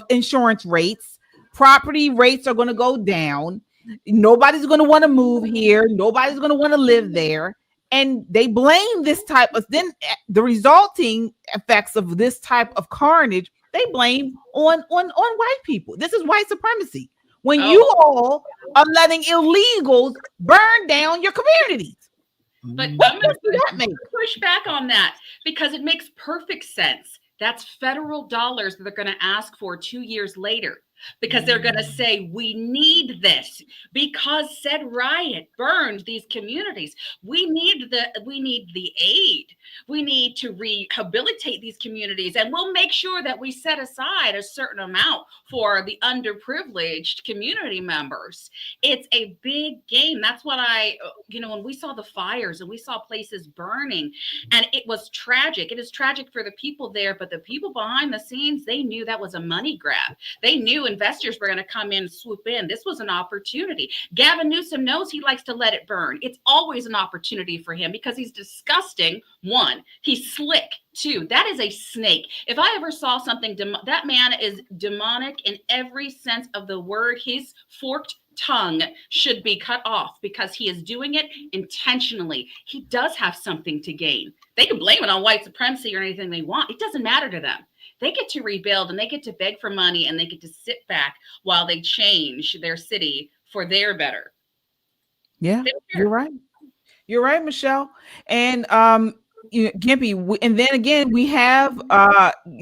insurance rates. Property rates are going to go down. Nobody's going to want to move here. Nobody's going to want to live there. And they blame this type of the resulting effects of this type of carnage. They blame on white people. This is white supremacy. When you all are letting illegals burn down your communities. But I'm going to push back on that because it makes perfect sense. That's federal dollars that they're going to ask for 2 years later, because they're going to say, we need this because said riot burned these communities. We need the aid. We need to rehabilitate these communities, and we'll make sure that we set aside a certain amount for the underprivileged community members. It's a big game. That's what when we saw the fires and we saw places burning, and it was tragic. It is tragic for the people there, but the people behind the scenes, they knew that was a money grab. They knew investors were going to come in and swoop in. This was an opportunity. Gavin Newsom knows he likes to let it burn. It's always an opportunity for him because he's disgusting. One, he's slick. Two, that is a snake. If I ever saw something, that man is demonic in every sense of the word. His forked tongue should be cut off because he is doing it intentionally. He does have something to gain. They can blame it on white supremacy or anything they want. It doesn't matter to them. They get to rebuild and they get to beg for money and they get to sit back while they change their city for their better. Yeah, you're right. You're right, Michelle. And Gimpy, and then again, we have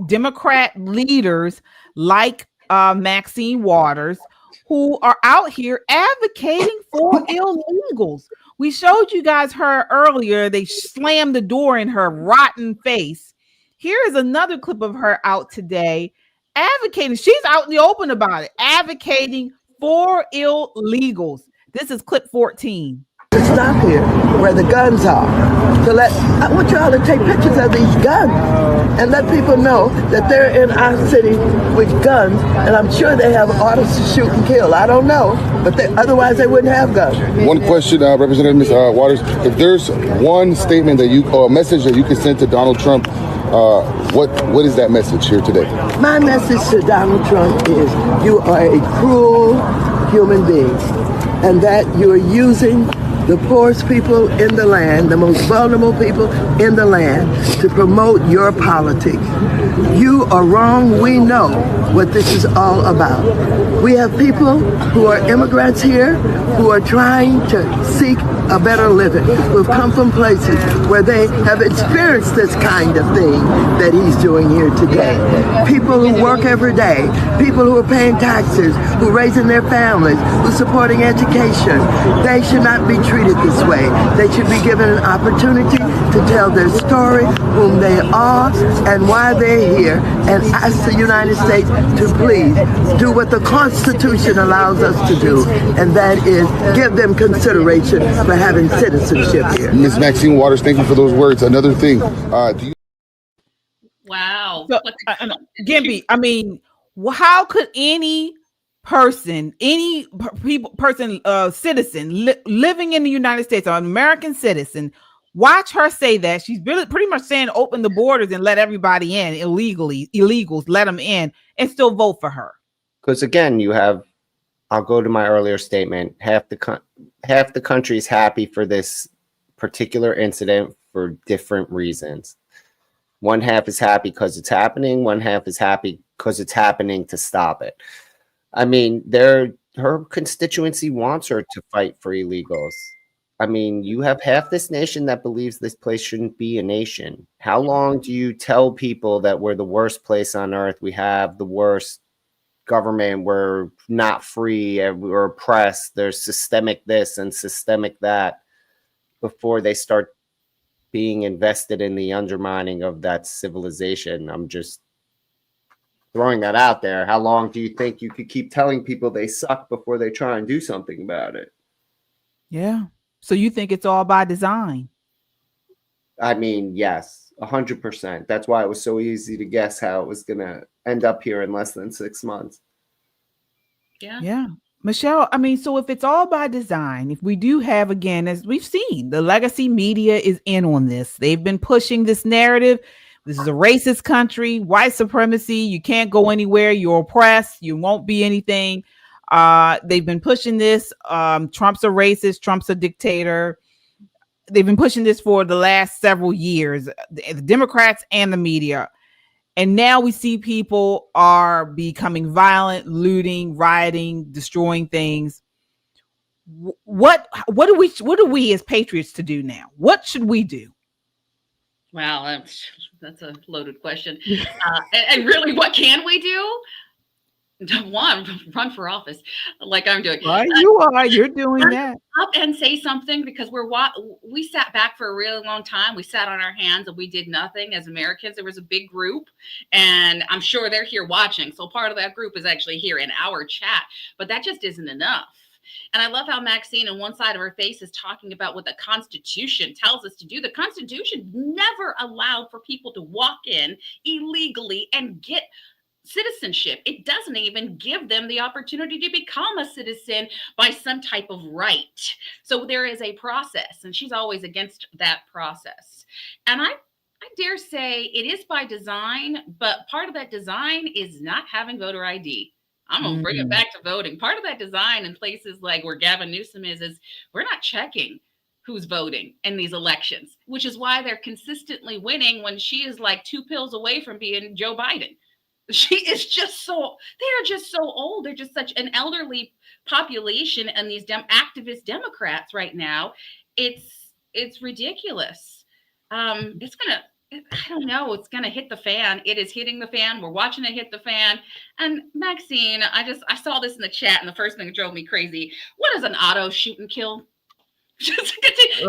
Democrat leaders like Maxine Waters who are out here advocating for illegals. We showed you guys her earlier. They slammed the door in her rotten face. Here is another clip of her out today advocating. She's out in the open about it, advocating for illegals. This is clip 14. To stop here where the guns are. I want y'all to take pictures of these guns and let people know that they're in our city with guns, and I'm sure they have orders to shoot and kill. I don't know, but otherwise they wouldn't have guns. One question, Representative Ms. Waters. If there's one statement or a message that you can send to Donald Trump, what is that message here today? My message to Donald Trump is you are a cruel human being, and that you are using the poorest people in the land, the most vulnerable people in the land, to promote your politics. You are wrong. We know what this is all about. We have people who are immigrants here who are trying to seek a better living, who have come from places where they have experienced this kind of thing that he's doing here today. People who work every day, people who are paying taxes, who are raising their families, who are supporting education. They should not be treated this way. They should be given an opportunity to tell their story, whom they are, and why they're here, and ask the United States to please do what the Constitution allows us to do, and that is give them consideration for having citizenship here. Ms. Maxine Waters, thank you for those words. Another thing, do you... Wow. So, Gimpy, I mean, how could any person, citizen living in the United States, or an American citizen, watch her say that? She's really pretty much saying open the borders and let everybody in illegals, let them in, and still vote for her. Because again, I'll go to my earlier statement. Half the country is happy for this particular incident for different reasons. One half is happy because it's happening. One half is happy because it's happening to stop it. I mean, her constituency wants her to fight for illegals. I mean, you have half this nation that believes this place shouldn't be a nation. How long do you tell people that we're the worst place on earth? We have the worst government. We're not free. We're oppressed. There's systemic this and systemic that, before they start being invested in the undermining of that civilization. I'm just throwing that out there. How long do you think you could keep telling people they suck before they try and do something about it? Yeah. So you think it's all by design? I mean, yes, 100%. That's why it was so easy to guess how it was going to end up here in less than 6 months. Yeah. Yeah. Michelle, I mean, so if it's all by design, if we do have, again, as we've seen, the legacy media is in on this. They've been pushing this narrative. This is a racist country, white supremacy. You can't go anywhere. You're oppressed. You won't be anything. They've been pushing this. Trump's a racist. Trump's a dictator. They've been pushing this for the last several years, the Democrats and the media. And now we see people are becoming violent, looting, rioting, destroying things. What do we as patriots to do now? What should we do? Wow, that's a loaded question. And really, what can we do? One, run for office, like I'm doing. You're doing that. Up and say something, because we sat back for a really long time. We sat on our hands and we did nothing as Americans. There was a big group, and I'm sure they're here watching. So part of that group is actually here in our chat, but that just isn't enough. And I love how Maxine on one side of her face is talking about what the Constitution tells us to do. The Constitution never allowed for people to walk in illegally and get citizenship. It doesn't even give them the opportunity to become a citizen by some type of right. So there is a process, and she's always against that process. And I dare say it is by design, but part of that design is not having voter ID. I'm going to bring it back to voting. Part of that design in places like where Gavin Newsom is we're not checking who's voting in these elections, which is why they're consistently winning when she is like 2 pills away from being Joe Biden. She is just they're just so old. They're just such an elderly population, and these activist Democrats right now, it's ridiculous. I don't know, it's gonna hit the fan. It is hitting the fan. We're watching it hit the fan. And Maxine, I saw this in the chat, and the first thing that drove me crazy, what is an auto shoot and kill?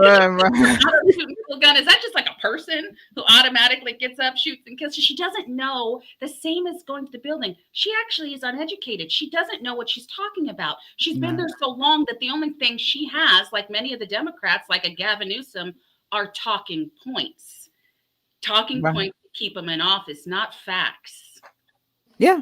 Gun, is that just like a person who automatically gets up, shoots, and kills? She doesn't know. The same as going to the building. She actually is uneducated. She doesn't know what she's talking about. She's been there so long that the only thing she has, like many of the Democrats, like a Gavin Newsom, are talking points. Talking points to keep them in office, not facts. Yeah.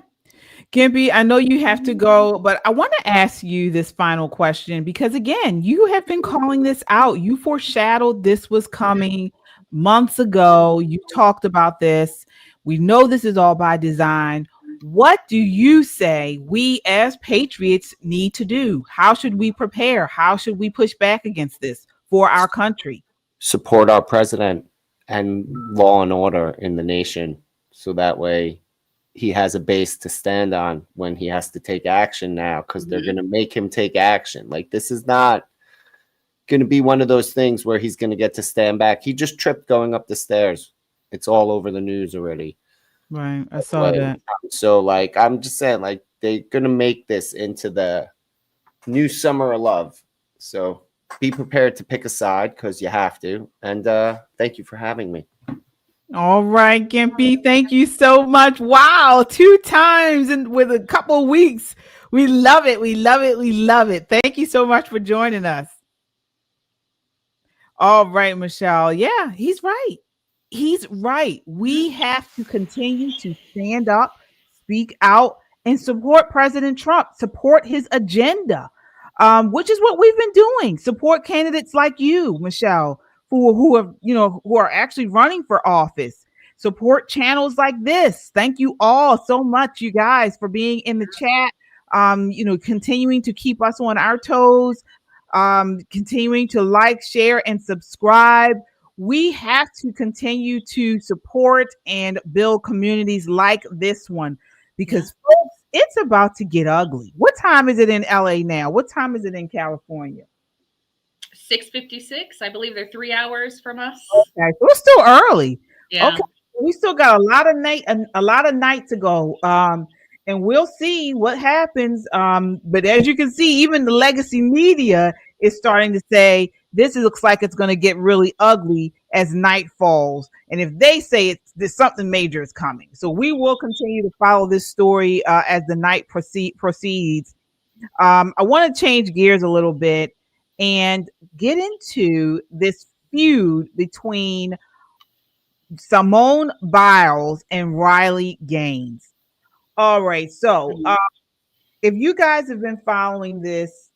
Gimpy, I know you have to go, but I want to ask you this final question, because again, you have been calling this out. You foreshadowed this was coming months ago. You talked about this. We know this is all by design. What do you say we as patriots need to do? How should we prepare? How should we push back against this for our country? Support our president and law and order in the nation, so that way he has a base to stand on when he has to take action now, because they're going to make him take action. Like, this is not going to be one of those things where he's going to get to stand back. He just tripped going up the stairs. It's all over the news already. Right. I saw that. So, like, I'm just saying, like, they're going to make this into the new summer of love. So be prepared to pick a side, because you have to. And thank you for having me. All right, Gimpy, thank you so much. Wow, 2 times and with a couple of weeks. We love it. We love it. We love it. Thank you so much for joining us. All right, Michelle. Yeah, he's right. He's right. We have to continue to stand up, speak out, and support President Trump, support his agenda, which is what we've been doing. Support candidates like you, Michelle, who are actually running for office. Support channels like this. Thank you all so much, you guys, for being in the chat. Continuing to keep us on our toes, continuing to like, share, and subscribe. We have to continue to support and build communities like this one, because folks, it's about to get ugly. What time is it in LA now? What time is it in California? 6:56. I believe they're 3 hours from us. Okay, so it's still early. Yeah. Okay, we still got a lot of night to go. And we'll see what happens. But as you can see, even the legacy media is starting to say this looks like it's going to get really ugly as night falls. And if they say there's something major is coming, so we will continue to follow this story as the night proceeds. I want to change gears a little bit and get into this feud between Simone Biles and Riley Gaines. All right, so if you guys have been following this,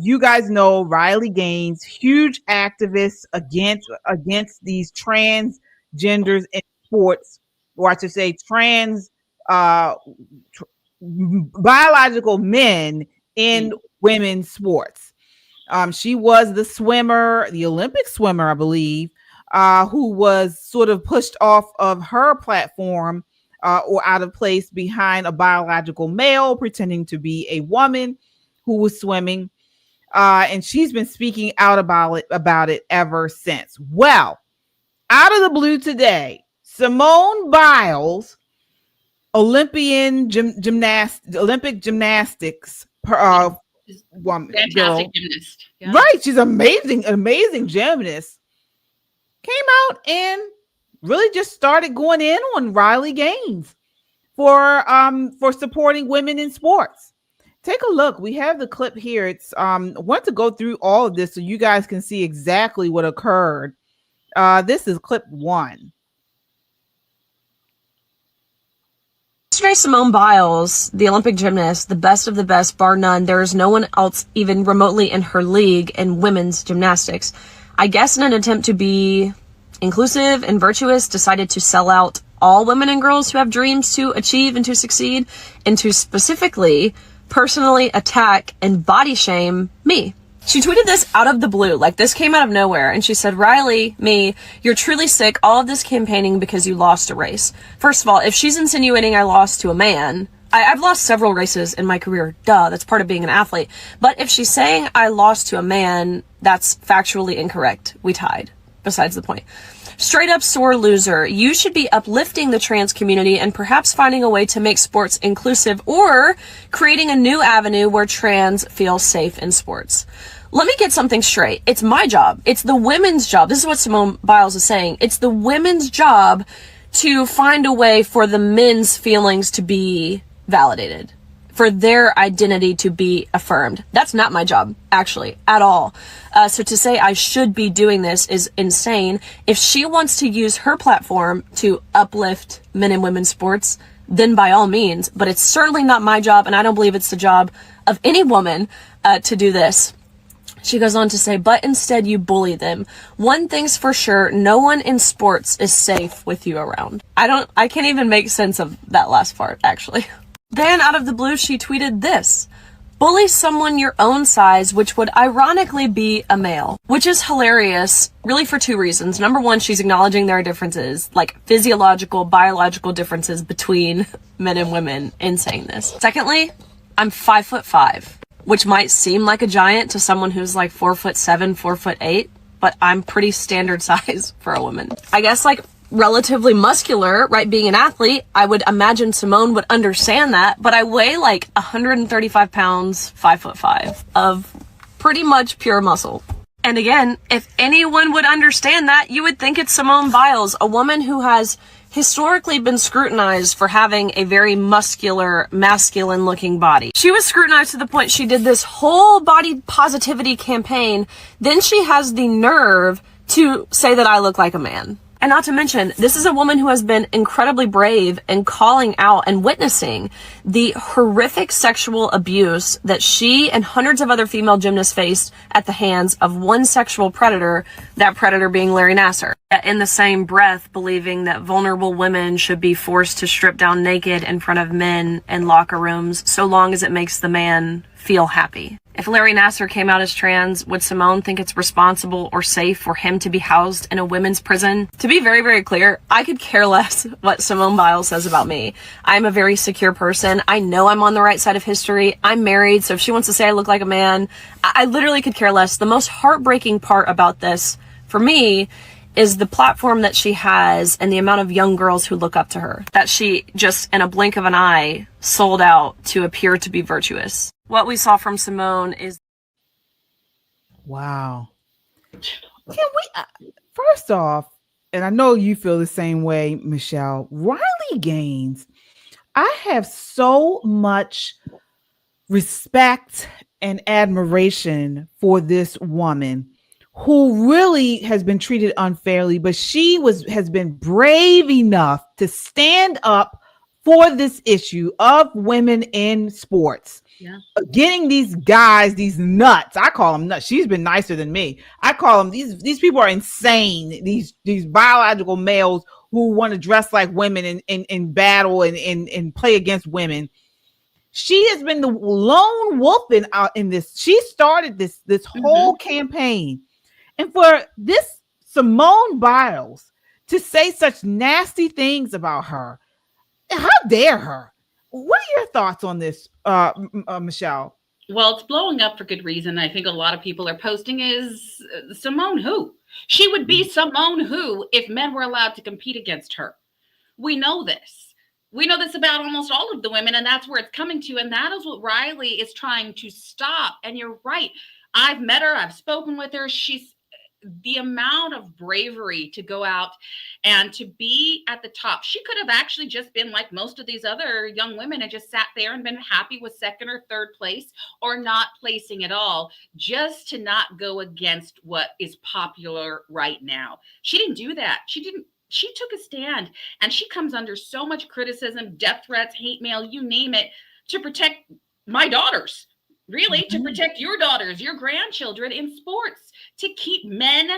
you guys know Riley Gaines, huge activist against these transgenders in sports, or I should say trans biological men in women's sports. She was the swimmer, the Olympic swimmer, I believe, who was sort of pushed off of her platform or out of place behind a biological male pretending to be a woman who was swimming. And she's been speaking out about it ever since. Well, out of the blue today, Simone Biles, Olympic gymnastics woman, Fantastic girl. gymnast. Yeah. Right, she's amazing gymnast. Came out and really just started going in on Riley Gaines for supporting women in sports. Take a look. We have the clip here. It's I want to go through all of this so you guys can see exactly what occurred. This is clip 1. Yesterday, Simone Biles, the Olympic gymnast, the best of the best, bar none. There is no one else even remotely in her league in women's gymnastics. I guess in an attempt to be inclusive and virtuous, decided to sell out all women and girls who have dreams to achieve and to succeed, and to specifically personally attack and body shame me. She tweeted this out of the blue, like this came out of nowhere, and she said, Riley, me, you're truly sick, all of this campaigning because you lost a race. First of all, if she's insinuating I lost to a man, I've lost several races in my career, duh, that's part of being an athlete. But if she's saying I lost to a man, that's factually incorrect. We tied, besides the point. Straight up sore loser. You should be uplifting the trans community and perhaps finding a way to make sports inclusive or creating a new avenue where trans feel safe in sports. Let me get something straight. It's my job. It's the women's job. This is what Simone Biles is saying. It's the women's job to find a way for the men's feelings to be validated, for their identity to be affirmed. That's not my job, actually, at all. So to say I should be doing this is insane. If she wants to use her platform to uplift men and women's sports, then by all means, but it's certainly not my job, and I don't believe it's the job of any woman to do this. She goes on to say, but instead you bully them. One thing's for sure, no one in sports is safe with you around. I can't even make sense of that last part, actually. Then out of the blue, she tweeted this. Bully someone your own size, which would ironically be a male. Which is hilarious, really for two reasons. Number one, she's acknowledging there are differences, like physiological, biological differences between men and women in saying this. Secondly, I'm 5'5", which might seem like a giant to someone who's like 4'7", 4'8", but I'm pretty standard size for a woman. I guess like relatively muscular, right? Being an athlete, I would imagine Simone would understand that, but I weigh like 135 pounds, 5'5", of pretty much pure muscle. And again, if anyone would understand that, you would think it's Simone Biles, a woman who has historically been scrutinized for having a very muscular, masculine-looking body. She was scrutinized to the point she did this whole body positivity campaign. Then she has the nerve to say that I look like a man. And not to mention, this is a woman who has been incredibly brave in calling out and witnessing the horrific sexual abuse that she and hundreds of other female gymnasts faced at the hands of one sexual predator, that predator being Larry Nassar. In the same breath, believing that vulnerable women should be forced to strip down naked in front of men in locker rooms so long as it makes the man feel happy. If Larry Nassar came out as trans, would Simone think it's responsible or safe for him to be housed in a women's prison? To be very, very clear, I could care less what Simone Biles says about me. I'm a very secure person. I know I'm on the right side of history. I'm married, so if she wants to say I look like a man, I literally could care less. The most heartbreaking part about this, for me, is the platform that she has and the amount of young girls who look up to her. That she just, in a blink of an eye, sold out to appear to be virtuous. What we saw from Simone is... Wow. Can we, first off, and I know you feel the same way, Michelle, Riley Gaines, I have so much respect and admiration for this woman who really has been treated unfairly, but she has been brave enough to stand up for this issue of women in sports. Yeah. Getting these guys, these nuts. I call them nuts. She's been nicer than me. I call them these people are insane. These biological males who want to dress like women in battle and play against women. She has been the lone wolf in this. She started this whole campaign. And for this Simone Biles to say such nasty things about her, how dare her? What are your thoughts on this, Michelle? Well, it's blowing up for good reason. I think a lot of people are posting is Simone who? She would be Simone who if men were allowed to compete against her. We know this. We know this about almost all of the women, and that's where it's coming to. And that is what Riley is trying to stop. And you're right. I've met her. I've spoken with her. She's the amount of bravery to go out and to be at the top. She could have actually just been like most of these other young women and just sat there and been happy with second or third place or not placing at all, just to not go against what is popular right now. She didn't do that. She took a stand, and she comes under so much criticism, death threats, hate mail, you name it, to protect my daughters. Really, to protect your daughters, your grandchildren in sports, to keep men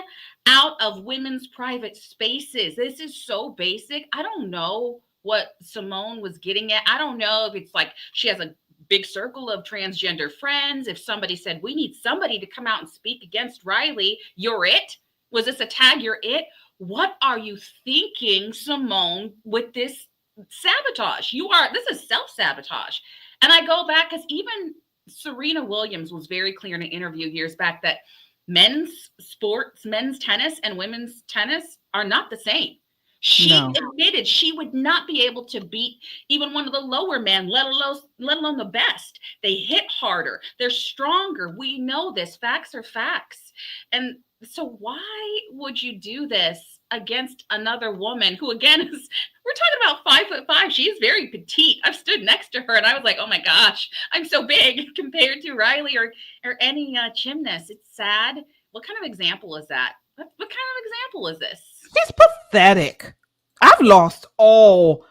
out of women's private spaces. This is so basic. I don't know what Simone was getting at. I don't know if it's like she has a big circle of transgender friends. If somebody said, we need somebody to come out and speak against Riley, you're it. Was this a tag? You're it. What are you thinking, Simone, with this sabotage? This is self-sabotage. And I go back because even Serena Williams was very clear in an interview years back that men's sports, men's tennis and women's tennis are not the same. She admitted she would not be able to beat even one of the lower men, let alone the best. They hit harder. They're stronger. We know this. Facts are facts. And so why would you do this against another woman who, again, we're talking about 5'5". She is very petite. I've stood next to her and I was like, oh my gosh, I'm so big compared to Riley or any gymnast. It's sad. What kind of example is that? What kind of example is this? It's pathetic. I've lost all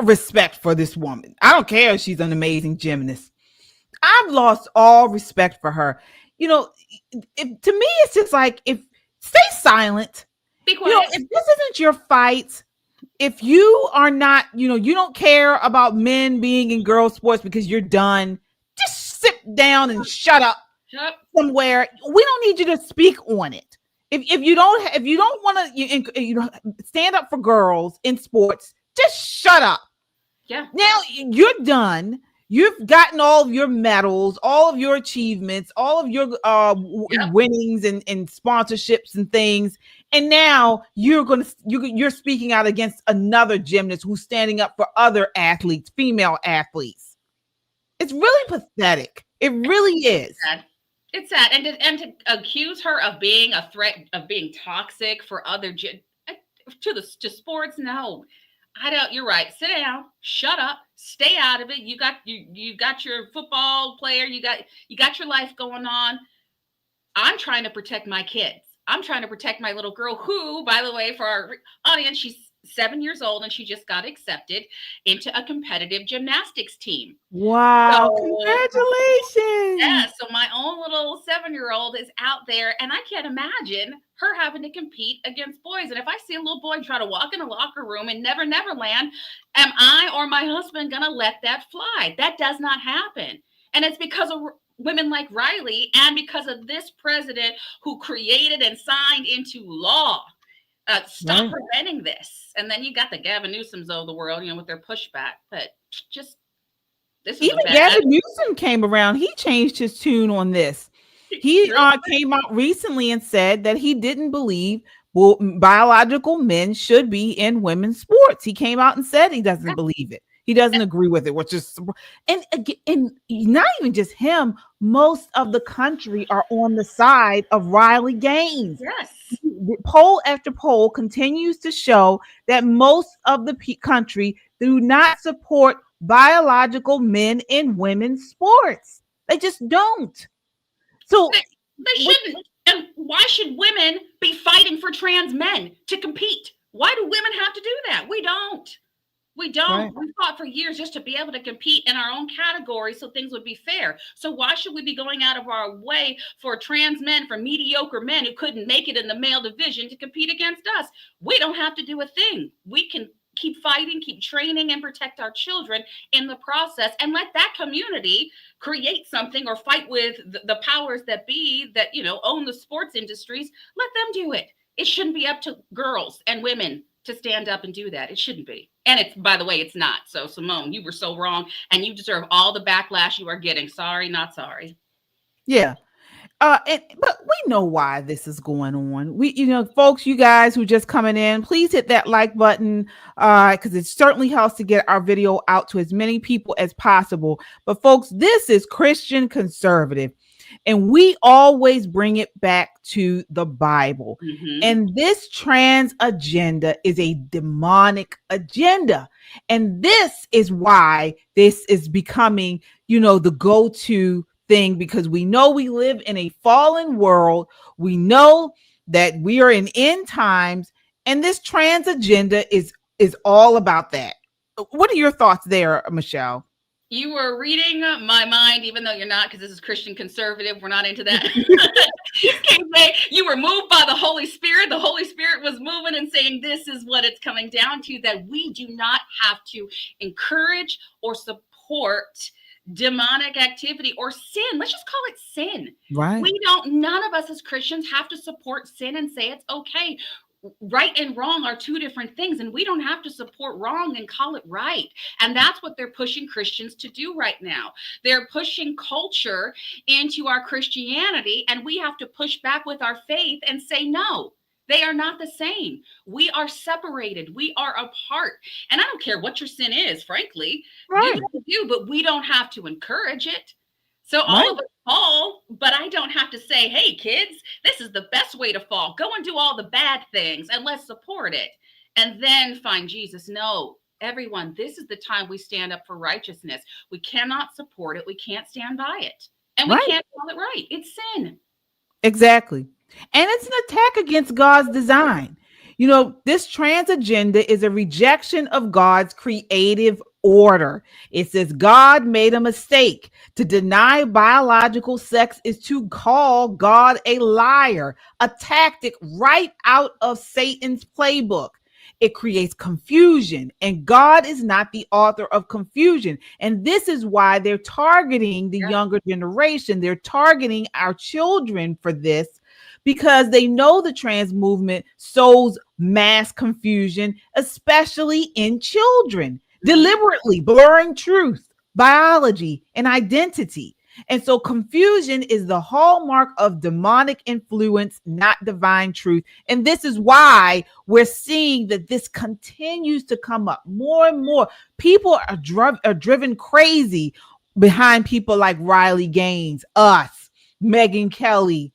respect for this woman. I don't care if she's an amazing gymnast. I've lost all respect for her. To me, it's just like, stay silent. Be quiet. If this isn't your fight, if you are not, you don't care about men being in girls' sports because you're done, just sit down and shut up somewhere. We don't need you to speak on it. If you don't want to stand up for girls in sports, just shut up. Yeah. Now you're done. You've gotten all of your medals, all of your achievements, all of your winnings and sponsorships and things. And now you're speaking out against another gymnast who's standing up for other athletes, female athletes. It's really pathetic. It really is. It's sad. And to accuse her of being a threat, of being toxic for other to sports, no. I don't. You're right. Sit down. Shut up. Stay out of it. You got your football player. You got your life going on. I'm trying to protect my kids. I'm trying to protect my little girl, who, by the way, for our audience, she's 7 years old and she just got accepted into a competitive gymnastics team. Wow! Congratulations! Yeah. So my own little 7-year-old is out there, and I can't imagine her having to compete against boys. And if I see a little boy try to walk in a locker room in Never Never Land, am I or my husband going to let that fly? That does not happen. And it's because of women like Riley and because of this president who created and signed into law. Stop preventing this. And then you got the Gavin Newsoms of the world, with their pushback. But just this is even Gavin Newsom came around. He changed his tune on this. He came out recently and said that he didn't believe biological men should be in women's sports. He came out and said he doesn't believe it. He doesn't agree with it, which is, and not even just him. Most of the country are on the side of Riley Gaines. Yes. Poll after poll continues to show that most of the country do not support biological men in women's sports. They just don't. So they shouldn't. And why should women be fighting for trans men to compete? Why do women have to do that? We don't. We don't. Right. We fought for years just to be able to compete in our own category so things would be fair. So why should we be going out of our way for trans men, for mediocre men who couldn't make it in the male division to compete against us? We don't have to do a thing. We can keep fighting, keep training, and protect our children in the process, and let that community create something or fight with the powers that be that, own the sports industries. Let them do it. It shouldn't be up to girls and women to stand up and do that. It shouldn't be. And it's, by the way, it's not. So Simone, you were so wrong, and you deserve all the backlash you are getting. Sorry, not sorry. Yeah. But we know why this is going on. Folks, you guys who just coming in, please hit that like button because it certainly helps to get our video out to as many people as possible. But folks, this is Christian conservative, and we always bring it back to the Bible. Mm-hmm. And this trans agenda is a demonic agenda. And this is why this is becoming, the go-to thing, because we know we live in a fallen world. We know that we are in end times, and this trans agenda is all about that. What are your thoughts there, Michelle? You were reading my mind, even though you're not, because this is Christian conservative. We're not into that. You were moved by the Holy Spirit. The Holy Spirit was moving and saying, this is what it's coming down to, that we do not have to encourage or support demonic activity or sin. Let's just call it sin. Right. None of us as Christians have to support sin and say it's okay. Right and wrong are two different things, and we don't have to support wrong and call it right. And that's what they're pushing Christians to do right now. They're pushing culture into our Christianity, and we have to push back with our faith and say, no, they are not the same. We are separated. We are apart. And I don't care what your sin is, frankly. Right. Do what you do, but we don't have to encourage it. So all of us fall, but I don't have to say, hey, kids, this is the best way to fall. Go and do all the bad things and let's support it and then find Jesus. No, everyone, this is the time we stand up for righteousness. We cannot support it. We can't stand by it. And we can't call it right. It's sin. Exactly. And it's an attack against God's design. This trans agenda is a rejection of God's creative order. It says God made a mistake. To deny biological sex is to call God a liar, a tactic right out of Satan's playbook. It creates confusion, and God is not the author of confusion. And this is why they're targeting the younger generation. They're targeting our children for this, because they know the trans movement sows mass confusion, especially in children, deliberately blurring truth, biology, and identity. And so confusion is the hallmark of demonic influence, not divine truth. And this is why we're seeing that this continues to come up more and more. People are driven crazy behind people like Riley Gaines, us, Megyn Kelly,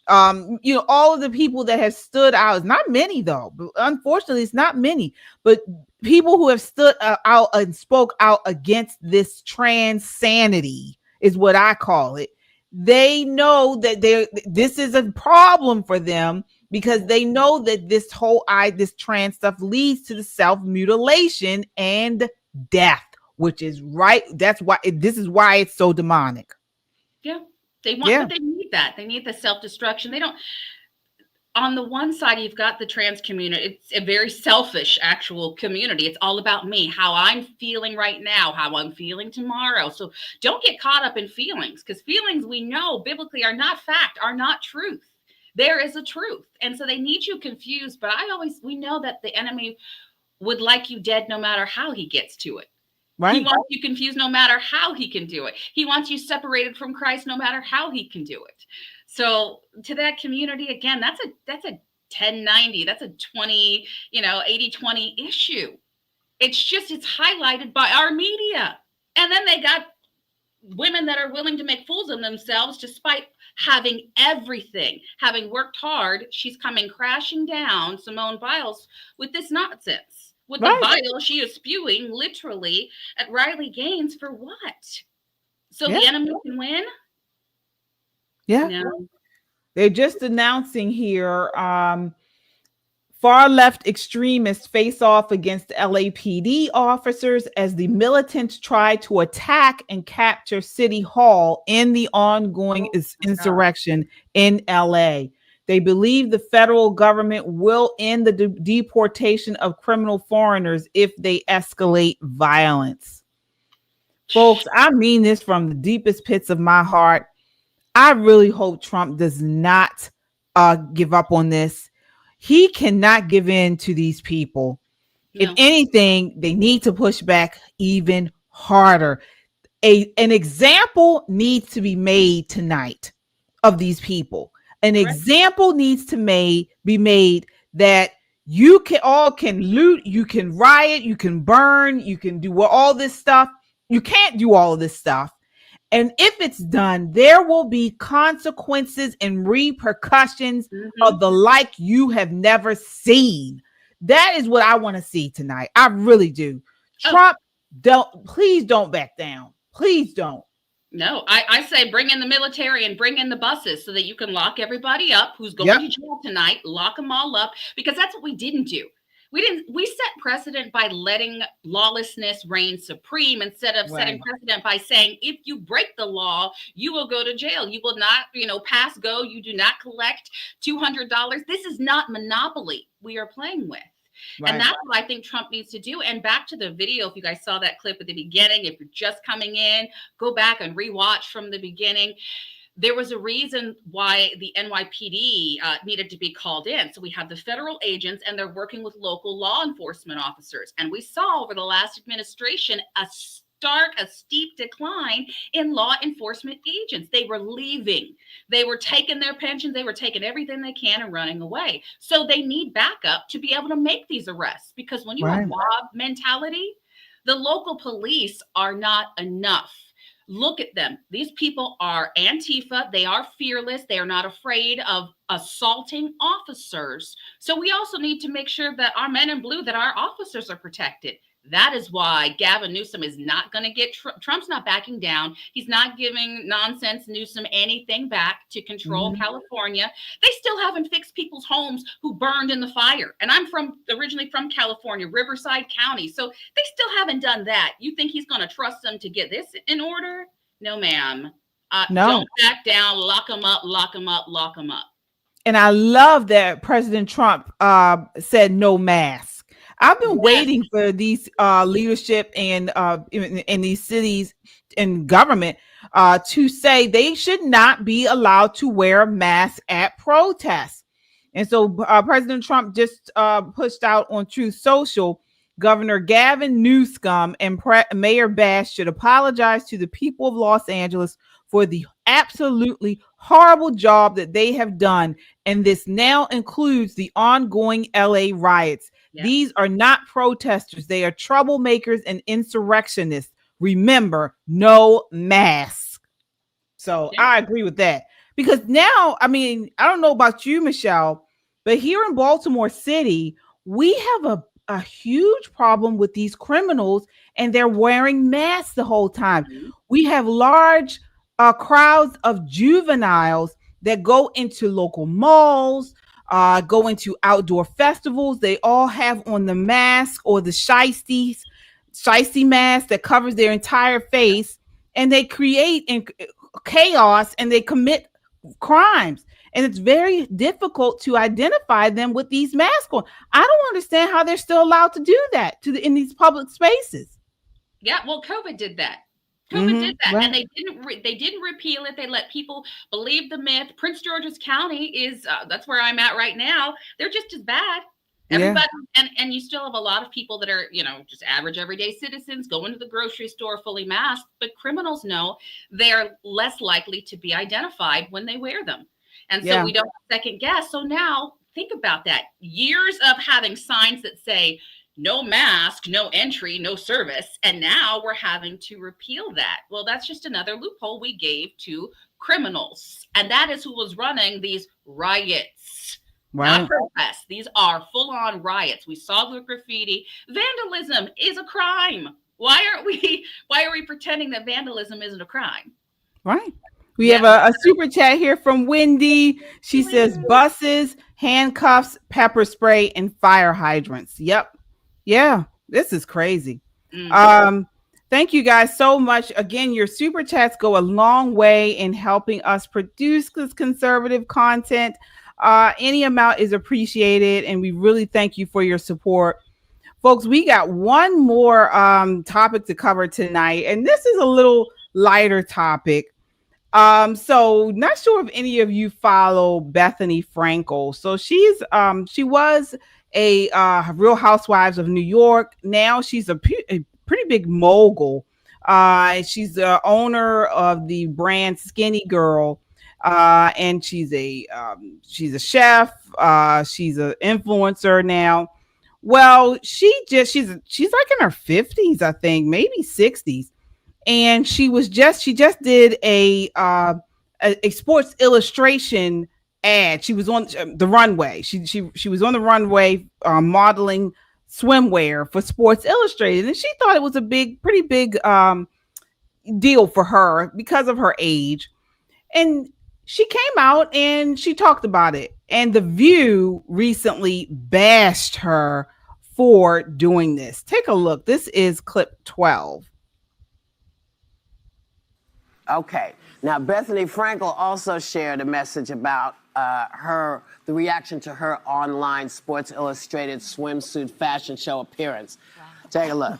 all of the people that have stood out. It's not many, though. Unfortunately, it's not many, but people who have stood out and spoke out against this trans sanity is what I call it. They know that this is a problem for them, because they know that this trans stuff leads to the self-mutilation and death, which is right. That's why this is why it's so demonic. Yeah. They want, but they need that. They need the self-destruction. They don't. On the one side, you've got the trans community. It's a very selfish actual community. It's all about me, how I'm feeling right now, how I'm feeling tomorrow. So don't get caught up in feelings, because feelings, we know biblically, are not fact, are not truth. There is a truth. And so they need you confused. But we know that the enemy would like you dead no matter how he gets to it. Right. He wants you confused no matter how he can do it. He wants you separated from Christ no matter how he can do it. So to that community, again, that's a 1090, that's a 20, 80-20 issue. It's highlighted by our media. And then they got women that are willing to make fools of themselves despite having everything, having worked hard. She's coming crashing down, Simone Biles, with this nonsense. With the bile she is spewing literally at Riley Gaines for what? So the enemy can win? Yeah. No. They're just announcing here Far left extremists face off against LAPD officers as the militants try to attack and capture City Hall in the ongoing insurrection in LA. They believe the federal government will end the deportation of criminal foreigners if they escalate violence. Folks, I mean this from the deepest pits of my heart. I really hope Trump does not give up on this. He cannot give in to these people. No. If anything, they need to push back even harder. An example needs to be made tonight of these people. An example needs to be made that you can loot, you can riot, you can burn, you can do all this stuff. You can't do all of this stuff. And if it's done, there will be consequences and repercussions of the like you have never seen. That is what I want to see tonight. I really do. Trump, please don't back down. Please don't. No, I say bring in the military and bring in the buses so that you can lock everybody up who's going to jail tonight, lock them all up, because that's what we didn't do. We set precedent by letting lawlessness reign supreme instead of setting precedent by saying, if you break the law, you will go to jail. You will not, pass go. You do not collect $200. This is not Monopoly we are playing with. Right. And that's what I think Trump needs to do. And back to the video, if you guys saw that clip at the beginning, if you're just coming in, go back and rewatch from the beginning. There was a reason why the NYPD needed to be called in. So we have the federal agents and they're working with local law enforcement officers. And we saw over the last administration a steep decline in law enforcement agents. They were leaving. They were taking their pensions. They were taking everything they can and running away. So they need backup to be able to make these arrests, because when you have mob mentality, the local police are not enough. Look at them. These people are Antifa. They are fearless. They are not afraid of assaulting officers. So we also need to make sure that our men in blue, that our officers are protected. That is why Gavin Newsom is not going to get Trump's not backing down. He's not giving nonsense Newsom anything back to control California. They still haven't fixed people's homes who burned in the fire. And I'm originally from California, Riverside County. So they still haven't done that. You think he's going to trust them to get this in order? No, ma'am. No. Don't back down. Lock them up, lock them up, lock them up. And I love that President Trump said no mask. I've been waiting for these leadership and in these cities and government to say they should not be allowed to wear masks at protests. And so President Trump just pushed out on Truth Social, Governor Gavin Newsom and Mayor Bass should apologize to the people of Los Angeles for the absolutely horrible job that they have done. And this now includes the ongoing LA riots. Yeah. These are not protesters. They are troublemakers and insurrectionists. Remember, no mask. So I agree with that. Because now, I mean, I don't know about you, Michelle, but here in Baltimore City, we have a huge problem with these criminals, and they're wearing masks the whole time. We have large crowds of juveniles that go into local malls, go into outdoor festivals. They all have on the mask or the shiesty mask that covers their entire face, and they create chaos and they commit crimes. And it's very difficult to identify them with these masks on. I don't understand how they're still allowed to do that in these public spaces. Yeah, well, COVID did that. COVID did that, and they didn't repeal it. They let people believe the myth. Prince George's County is that's where I'm at right now. They're just as bad. Everybody, and you still have a lot of people that are, just average everyday citizens going to the grocery store fully masked, but criminals know they're less likely to be identified when they wear them. And so we don't second guess. So now think about that. Years of having signs that say no mask, no entry, no service. And now we're having to repeal that. Well, that's just another loophole we gave to criminals. And that is who was running these riots. Not protests. These are full-on riots. We saw the graffiti. Vandalism is a crime. Why are we pretending that vandalism isn't a crime? Right. We have a super chat here from Wendy. She says buses, handcuffs, pepper spray, and fire hydrants. Yep. Yeah, this is crazy. Thank you guys so much. Again, your super chats go a long way in helping us produce this conservative content. Any amount is appreciated, and we really thank you for your support. Folks, we got one more topic to cover tonight, and this is a little lighter topic. So not sure if any of you follow Bethany Frankel. So she was a Real Housewives of New York. Now she's a pretty big mogul. She's the owner of the brand Skinny Girl, and she's a chef. She's an influencer now. Well, she's like in her 50s, I think, maybe 60s. And she just did a Sports Illustration ad. She was on the runway. She was on the runway modeling swimwear for Sports Illustrated, and she thought it was a pretty big deal for her because of her age. And she came out and she talked about it. And The View recently bashed her for doing this. Take a look. This is clip 12. Okay. Now, Bethany Frankel also shared a message about the reaction to her online Sports Illustrated swimsuit fashion show appearance. Wow. Take a look.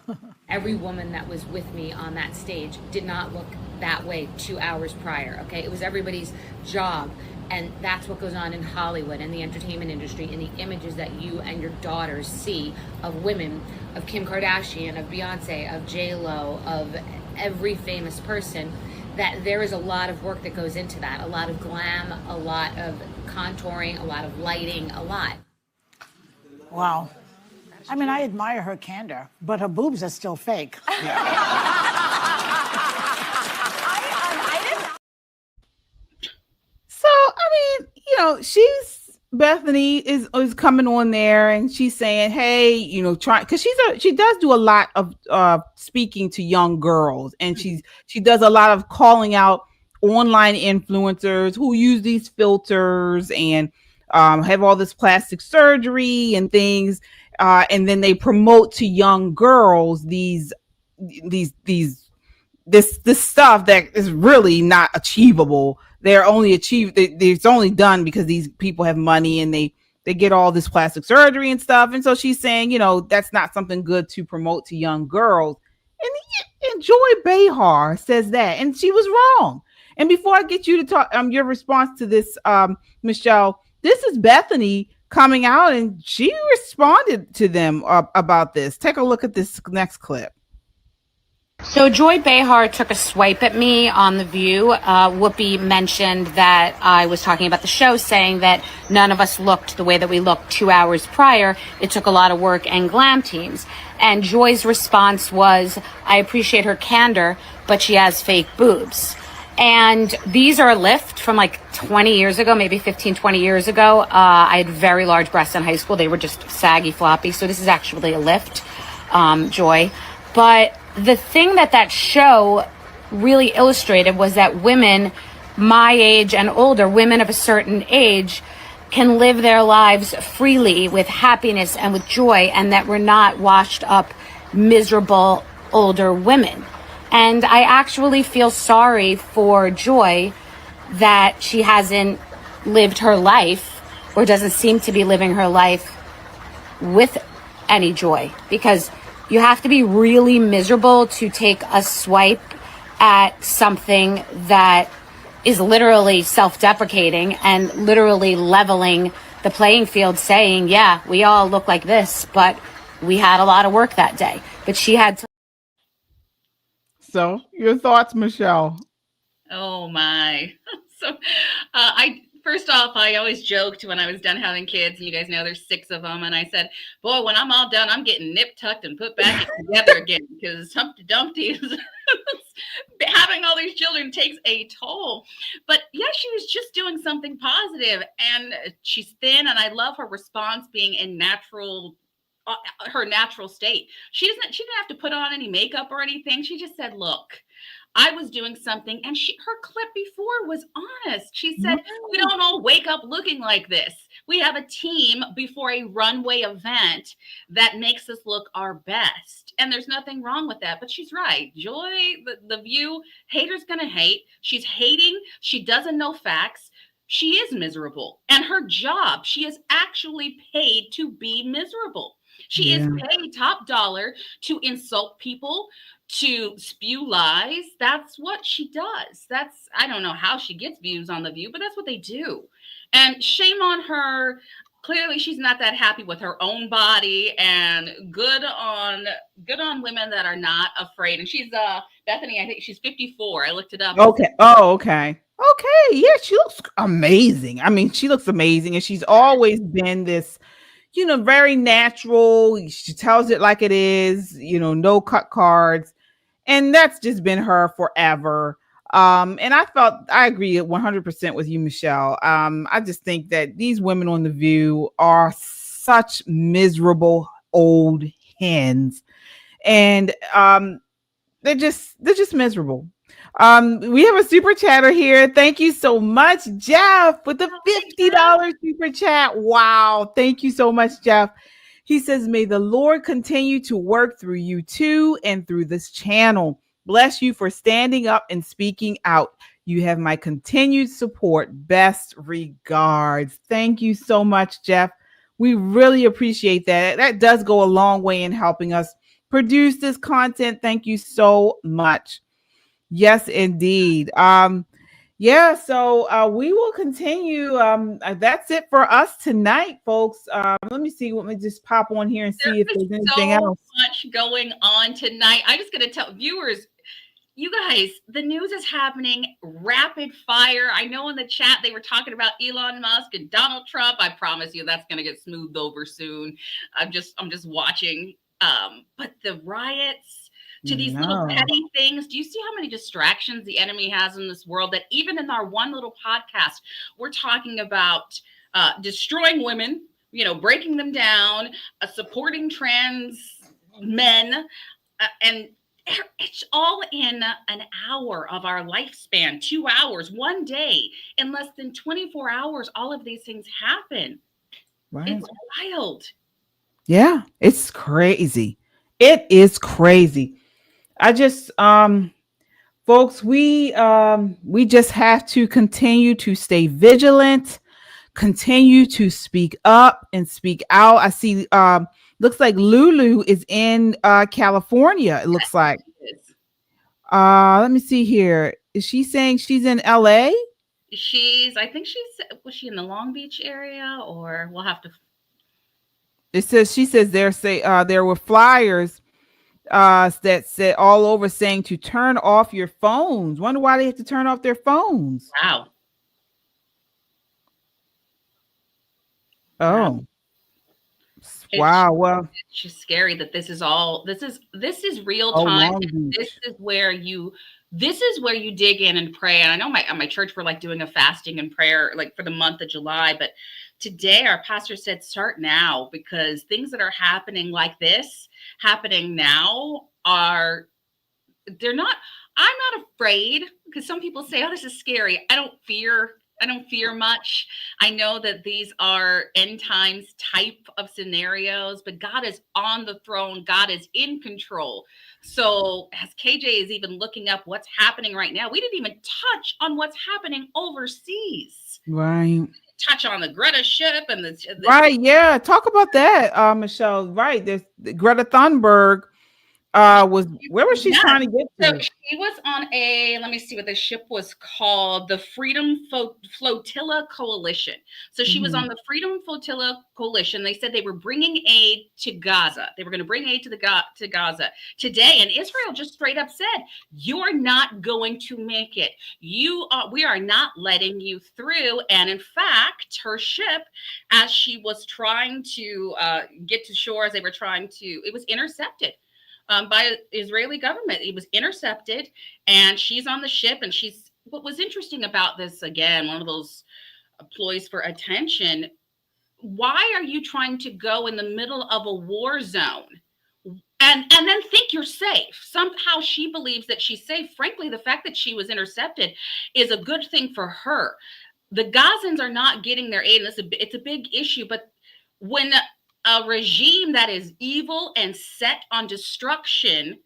Every woman that was with me on that stage did not look that way 2 hours prior, okay? It was everybody's job. And that's what goes on in Hollywood and the entertainment industry, and the images that you and your daughters see of women, of Kim Kardashian, of Beyonce, of J-Lo, of every famous person. That there is a lot of work that goes into that, a lot of glam, a lot of contouring, a lot of lighting, a lot. Wow. I mean, I admire her candor, but her boobs are still fake. So, I mean, Bethany is coming on there and she's saying, hey, try, because she does do a lot of speaking to young girls, and she does a lot of calling out online influencers who use these filters and have all this plastic surgery and things, and then they promote to young girls this stuff that is really not achievable. They're only it's only done because these people have money and they get all this plastic surgery and stuff. And so she's saying, that's not something good to promote to young girls. And Joy Behar says that, and she was wrong. And before I get you to talk, your response to this, Michelle, this is Bethany coming out, and she responded to them about this. Take a look at this next clip. So Joy Behar took a swipe at me on The View. Whoopi mentioned that I was talking about the show, saying that none of us looked the way that we looked 2 hours prior. It took a lot of work and glam teams. And Joy's response was, I appreciate her candor, but she has fake boobs. And these are a lift from like 20 years ago, maybe 15, 20 years ago. I had very large breasts in high school. They were just saggy, floppy. So this is actually a lift, Joy. But the thing that show really illustrated was that women my age and older, women of a certain age, can live their lives freely with happiness and with joy, and that we're not washed up, miserable older women. And I actually feel sorry for Joy that she hasn't lived her life, or doesn't seem to be living her life with any joy, because you have to be really miserable to take a swipe at something that is literally self-deprecating and literally leveling the playing field, saying, yeah, we all look like this, but we had a lot of work that day. But she had to. So your thoughts, Michelle? Oh my. So first off, I always joked when I was done having kids, and you guys know there's 6 of them, and I said, boy, when I'm all done, I'm getting nip tucked and put back together again, because Humpty Dumpty is having all these children takes a toll. But yeah, she was just doing something positive, and she's thin, and I love her response being in her natural state. She didn't have to put on any makeup or anything. She just said, look, I was doing something, and her clip before was honest. She said, we don't all wake up looking like this. We have a team before a runway event that makes us look our best. And there's nothing wrong with that. But she's right. Joy, the View, haters gonna hate. She's hating. She doesn't know facts. She is miserable. And her job, she is actually paid to be miserable. She is paid top dollar to insult people, to spew lies. That's what she does. I don't know how she gets views on The View, but that's what they do. And shame on her. Clearly she's not that happy with her own body, and good on women that are not afraid. And she's Bethany, I think she's 54. I looked it up. Okay. Oh, okay. Okay. Yeah, she looks amazing. I mean, she looks amazing, and she's always been this, very natural. She tells it like it is, no cut cards. And that's just been her forever. And I agree 100% with you, Michelle. I just think that these women on The View are such miserable old hens, and they're just miserable. We have a super chatter here. Thank you so much, Jeff, with the $50 super chat. Wow. Thank you so much, Jeff. He says, may the Lord continue to work through you too and through this channel. Bless you for standing up and speaking out. You have my continued support. Best regards. Thank you so much, Jeff. We really appreciate that. That does go a long way in helping us produce this content. Thank you so much. Yes, indeed. So we will continue. That's it for us tonight, folks. Let me see. Let me just pop on here and see if there's anything else. Much going on tonight. I'm just going to tell viewers, you guys, the news is happening rapid fire. I know in the chat they were talking about Elon Musk and Donald Trump. I promise you that's going to get smoothed over soon. I'm just watching. But the riots, to these little petty things. Do you see how many distractions the enemy has in this world, that even in our one little podcast, we're talking about destroying women, breaking them down, supporting trans men, and it's all in an hour of our lifespan, 2 hours, one day. In less than 24 hours, all of these things happen. Right. It's wild. Yeah, it's crazy. It is crazy. I just, folks, we just have to continue to stay vigilant, continue to speak up and speak out. I see, looks like Lulu is in California. It looks like. Let me see here. Is she saying she's in LA? Was she in the Long Beach area, or we'll have to. She says there were flyers that said all over saying to turn off your phones. Wonder why they have to turn off their phones. Wow. Oh. Wow. Well, it's just scary that this is real time. This is where you dig in and pray. And I know at my church we're like doing a fasting and prayer like for the month of July, but today our pastor said start now, because things that are happening like this happening now I'm not afraid, because some people say, oh, this is scary. I don't fear much. I know that these are end times type of scenarios, but God is on the throne. God is in control. So as KJ is even looking up what's happening right now, we didn't even touch on what's happening overseas. Right. Touch on the Greta ship and the right. Yeah. Talk about that, Michelle. Right. There's Greta Thunberg. Where was she trying to get to? So she was on let me see what the ship was called, the Freedom Flotilla Coalition. So she was on the Freedom Flotilla Coalition. They said they were bringing aid to Gaza. They were going to bring aid to Gaza today. And Israel just straight up said, you're not going to make it. We are not letting you through. And in fact, her ship, as she was trying to get to shore, it was intercepted. By Israeli government. It was intercepted, and she's on the ship. And what was interesting about this, again, one of those ploys for attention. Why are you trying to go in the middle of a war zone? and then think you're safe. Somehow she believes that she's safe. Frankly, the fact that she was intercepted is a good thing for her. The Gazans are not getting their aid, and it's a big issue. But when a regime that is evil and set on destruction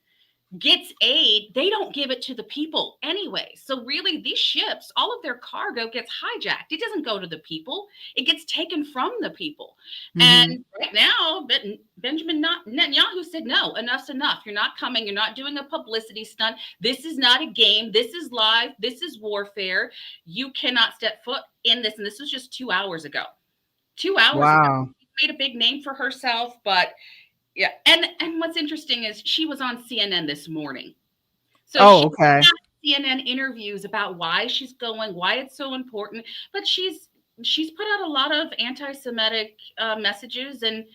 gets aid, they don't give it to the people anyway. So really, these ships, all of their cargo gets hijacked. It doesn't go to the people. It gets taken from the people. And right now, Benjamin Netanyahu said, no, enough's enough. You're not coming. You're not doing a publicity stunt. This is not a game. This is live. This is warfare. You cannot step foot in this. And this was just 2 hours ago. 2 hours ago. She made a big name for herself, but yeah, and what's interesting is she was on CNN this morning. So okay. CNN interviews about why she's going, why it's so important, but she's put out a lot of anti-Semitic messages, and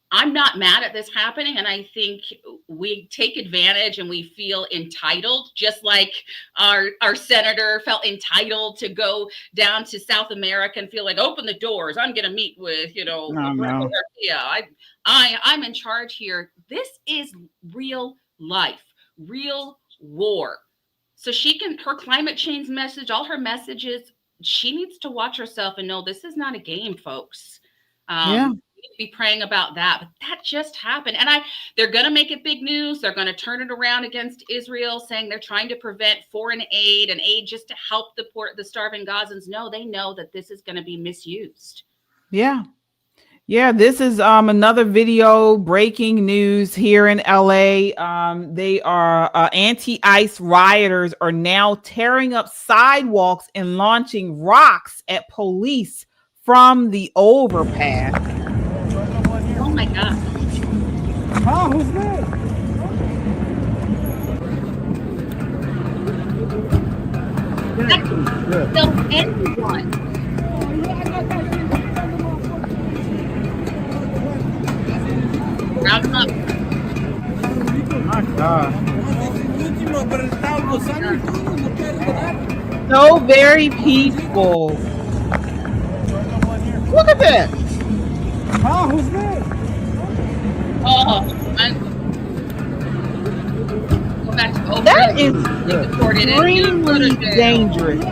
I'm not mad at this happening. And I think we take advantage and we feel entitled, just like our senator felt entitled to go down to South America and feel like, open the doors. I'm going to meet with, I'm in charge here. This is real life, real war. So her climate change message, all her messages, she needs to watch herself and know this is not a game, folks. Be praying about that, but that just happened, and they're going to make it big news. They're going to turn it around against Israel, saying they're trying to prevent foreign aid and aid just to help the starving Gazans. No, they know that this is going to be misused. Yeah, this is another video breaking news here in LA. They are anti-ICE rioters are now tearing up sidewalks and launching rocks at police from the overpass. Oh my God. Oh, who's that? Kill anyone. Round them up. My God. So very peaceful. Look at that. Oh, who's that? That is extremely dangerous.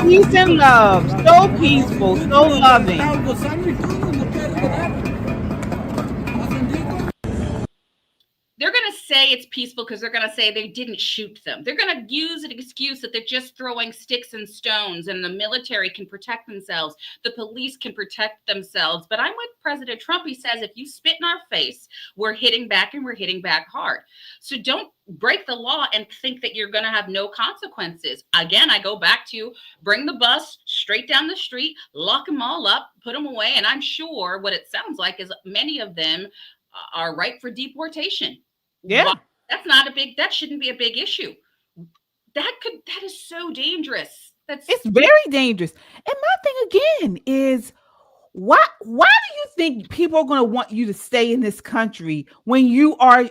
Peace and love. So peaceful, so loving. They're going to say it's peaceful because they're going to say they didn't shoot them. They're going to use an excuse that they're just throwing sticks and stones and the military can protect themselves. The police can protect themselves. But I'm with President Trump. He says, if you spit in our face, we're hitting back and we're hitting back hard. So don't break the law and think that you're going to have no consequences. Again, I go back to bring the bus straight down the street, lock them all up, put them away. And I'm sure what it sounds like is many of them are ripe for deportation. Yeah. That shouldn't be a big issue. That is so dangerous. It's very dangerous. And my thing again is why do you think people are going to want you to stay in this country when you are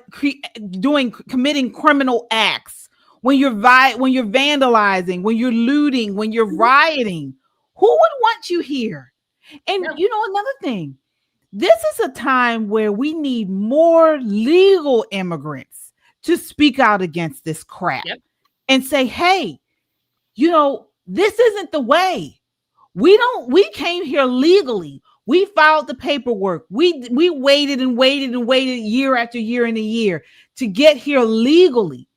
committing criminal acts, when you're vandalizing, when you're looting, when you're rioting? Who would want you here? And another thing, this is a time where we need more legal immigrants to speak out against this crap and say, hey, this isn't the way. We came here legally. We filed the paperwork. We waited and waited and waited year after year and a year to get here legally.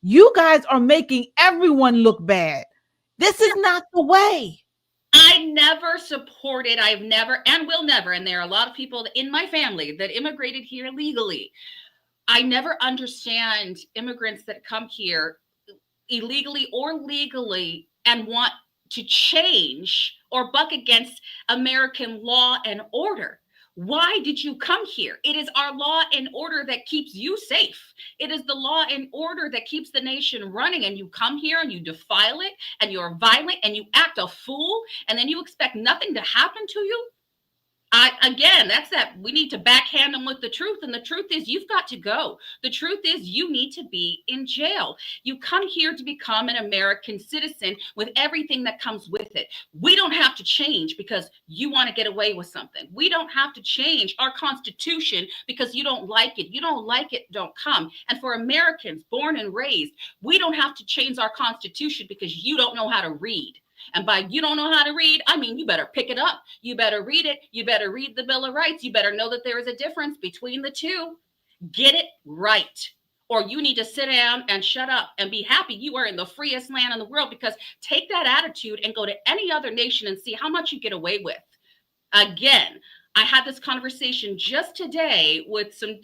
You guys are making everyone look bad. This is not the way. I never supported, I've never and will never, and there are a lot of people in my family that immigrated here legally. I never understand immigrants that come here illegally or legally and want to change or buck against American law and order. Why did you come here? It is our law and order that keeps you safe. It is the law and order that keeps the nation running, and you come here and you defile it and you're violent and you act a fool and then you expect nothing to happen to you. We need to backhand them with the truth. And the truth is you've got to go. The truth is you need to be in jail. You come here to become an American citizen with everything that comes with it. We don't have to change because you want to get away with something. We don't have to change our Constitution because you don't like it. You don't like it, don't come. And for Americans born and raised, we don't have to change our Constitution because you don't know how to read. And by you don't know how to read, I mean, you better pick it up. You better read it. You better read the Bill of Rights. You better know that there is a difference between the two. Get it right. Or you need to sit down and shut up and be happy you are in the freest land in the world, because take that attitude and go to any other nation and see how much you get away with. Again, I had this conversation just today with some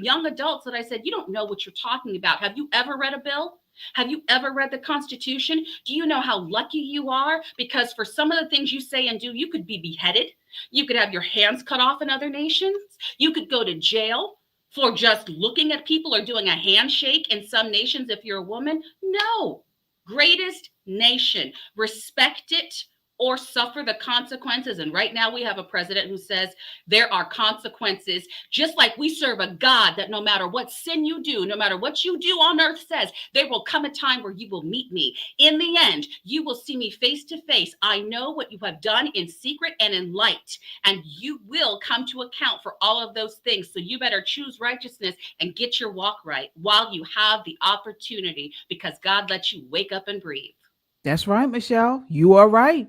young adults that I said, you don't know what you're talking about. Have you ever read a bill? Have you ever read the Constitution? Do you know how lucky you are? Because for some of the things you say and do, you could be beheaded. You could have your hands cut off in other nations. You could go to jail for just looking at people or doing a handshake in some nations if you're a woman. No. Greatest nation. Respect it or suffer the consequences. And right now we have a president who says there are consequences, just like we serve a God that no matter what sin you do, no matter what you do on earth says, there will come a time where you will meet me. In the end, you will see me face to face. I know what you have done in secret and in light, and you will come to account for all of those things. So you better choose righteousness and get your walk right while you have the opportunity, because God lets you wake up and breathe. That's right, Michelle. You are right.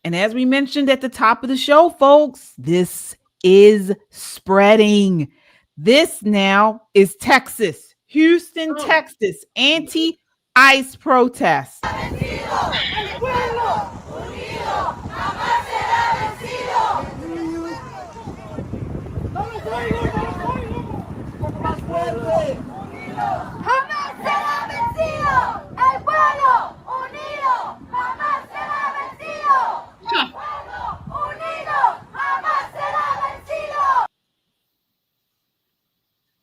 And as we mentioned at the top of the show, folks, this is spreading. This now is Texas, Houston, Texas, anti-ICE protest.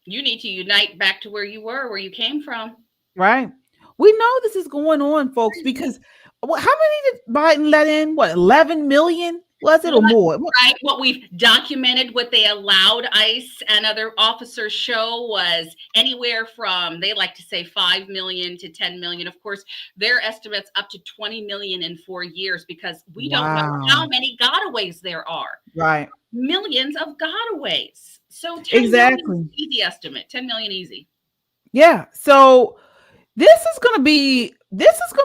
You need to unite back to where you were, where you came from. Right. We know this is going on, folks, because how many did Biden let in? What, 11 million? Was it or more? Right. What we've documented, what they allowed ICE and other officers show was anywhere from, they like to say 5 million to 10 million. Of course, their estimates up to 20 million in 4 years, because we don't know how many gotaways there are. Right. Millions of gotaways. So 10 exactly. million is easy estimate. 10 million easy. Yeah. So this is going to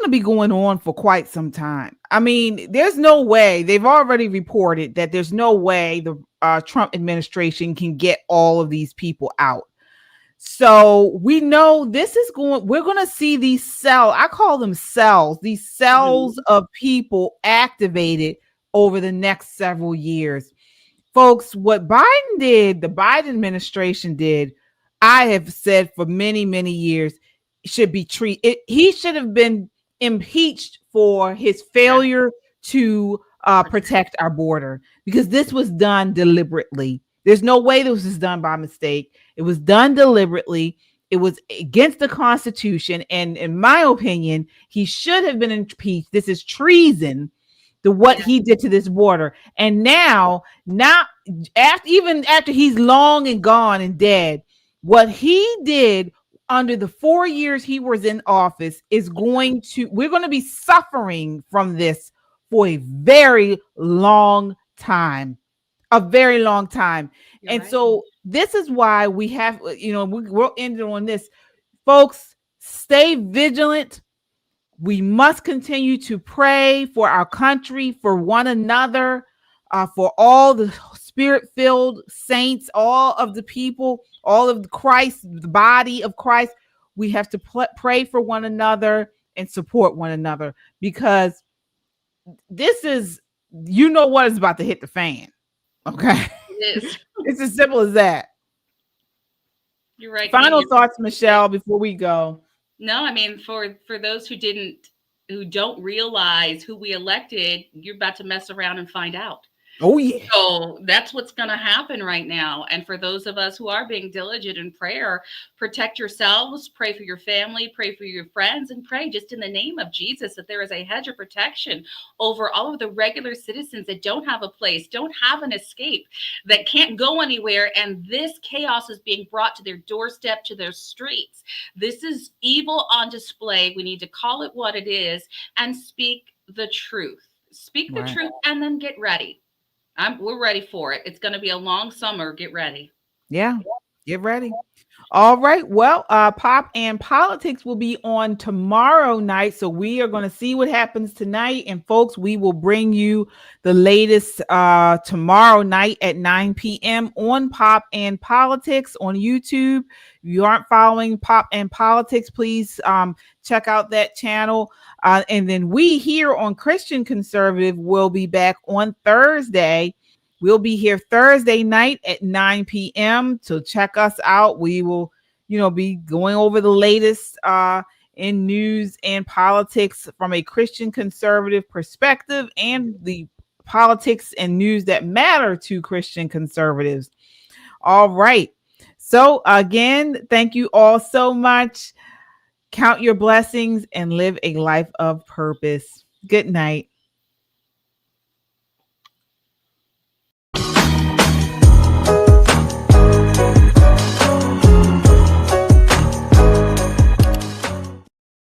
be going on for quite some time. I mean, there's no way. They've already reported that there's no way the Trump administration can get all of these people out. So we know we're going to see these cells. I call them cells, these cells of people activated over the next several years. Folks, what Biden did, the Biden administration did, I have said for many, many years, should be treated. He should have been impeached for his failure to protect our border, because this was done deliberately. There's no way this was done by mistake. It was done deliberately. It was against the Constitution. And in my opinion, he should have been impeached. This is treason. What he did to this border. And now after he's long and gone and dead, what he did under the 4 years he was in office we're going to be suffering from this for a very long time. So this is why we have, we'll end it on this. Folks, stay vigilant. We must continue to pray for our country, for one another, for all the spirit-filled saints, all of the people, all of Christ, the body of Christ. We have to pray for one another and support one another, because this is, what is about to hit the fan. Okay. It is. It's as simple as that. You're right. Final thoughts, Michelle, before we go. No, I mean, for those who don't realize who we elected, you're about to mess around and find out. Oh, yeah. So that's what's going to happen right now. And for those of us who are being diligent in prayer, protect yourselves, pray for your family, pray for your friends, and pray just in the name of Jesus that there is a hedge of protection over all of the regular citizens that don't have a place, don't have an escape, that can't go anywhere. And this chaos is being brought to their doorstep, to their streets. This is evil on display. We need to call it what it is and speak the truth. Speak the truth and then get ready. We're ready for it. It's going to be a long summer. Get ready. Yeah, get ready. All right. Well, Pop and Politics will be on tomorrow night. So we are going to see what happens tonight. And folks, we will bring you the latest tomorrow night at 9 p.m. on Pop and Politics on YouTube. If you aren't following Pop and Politics, please check out that channel. And then we here on Christian Conservative will be back on Thursday. We'll be here Thursday night at 9 p.m. So check us out. We will, be going over the latest in news and politics from a Christian conservative perspective and the politics and news that matter to Christian conservatives. All right. So again, thank you all so much. Count your blessings and live a life of purpose. Good night.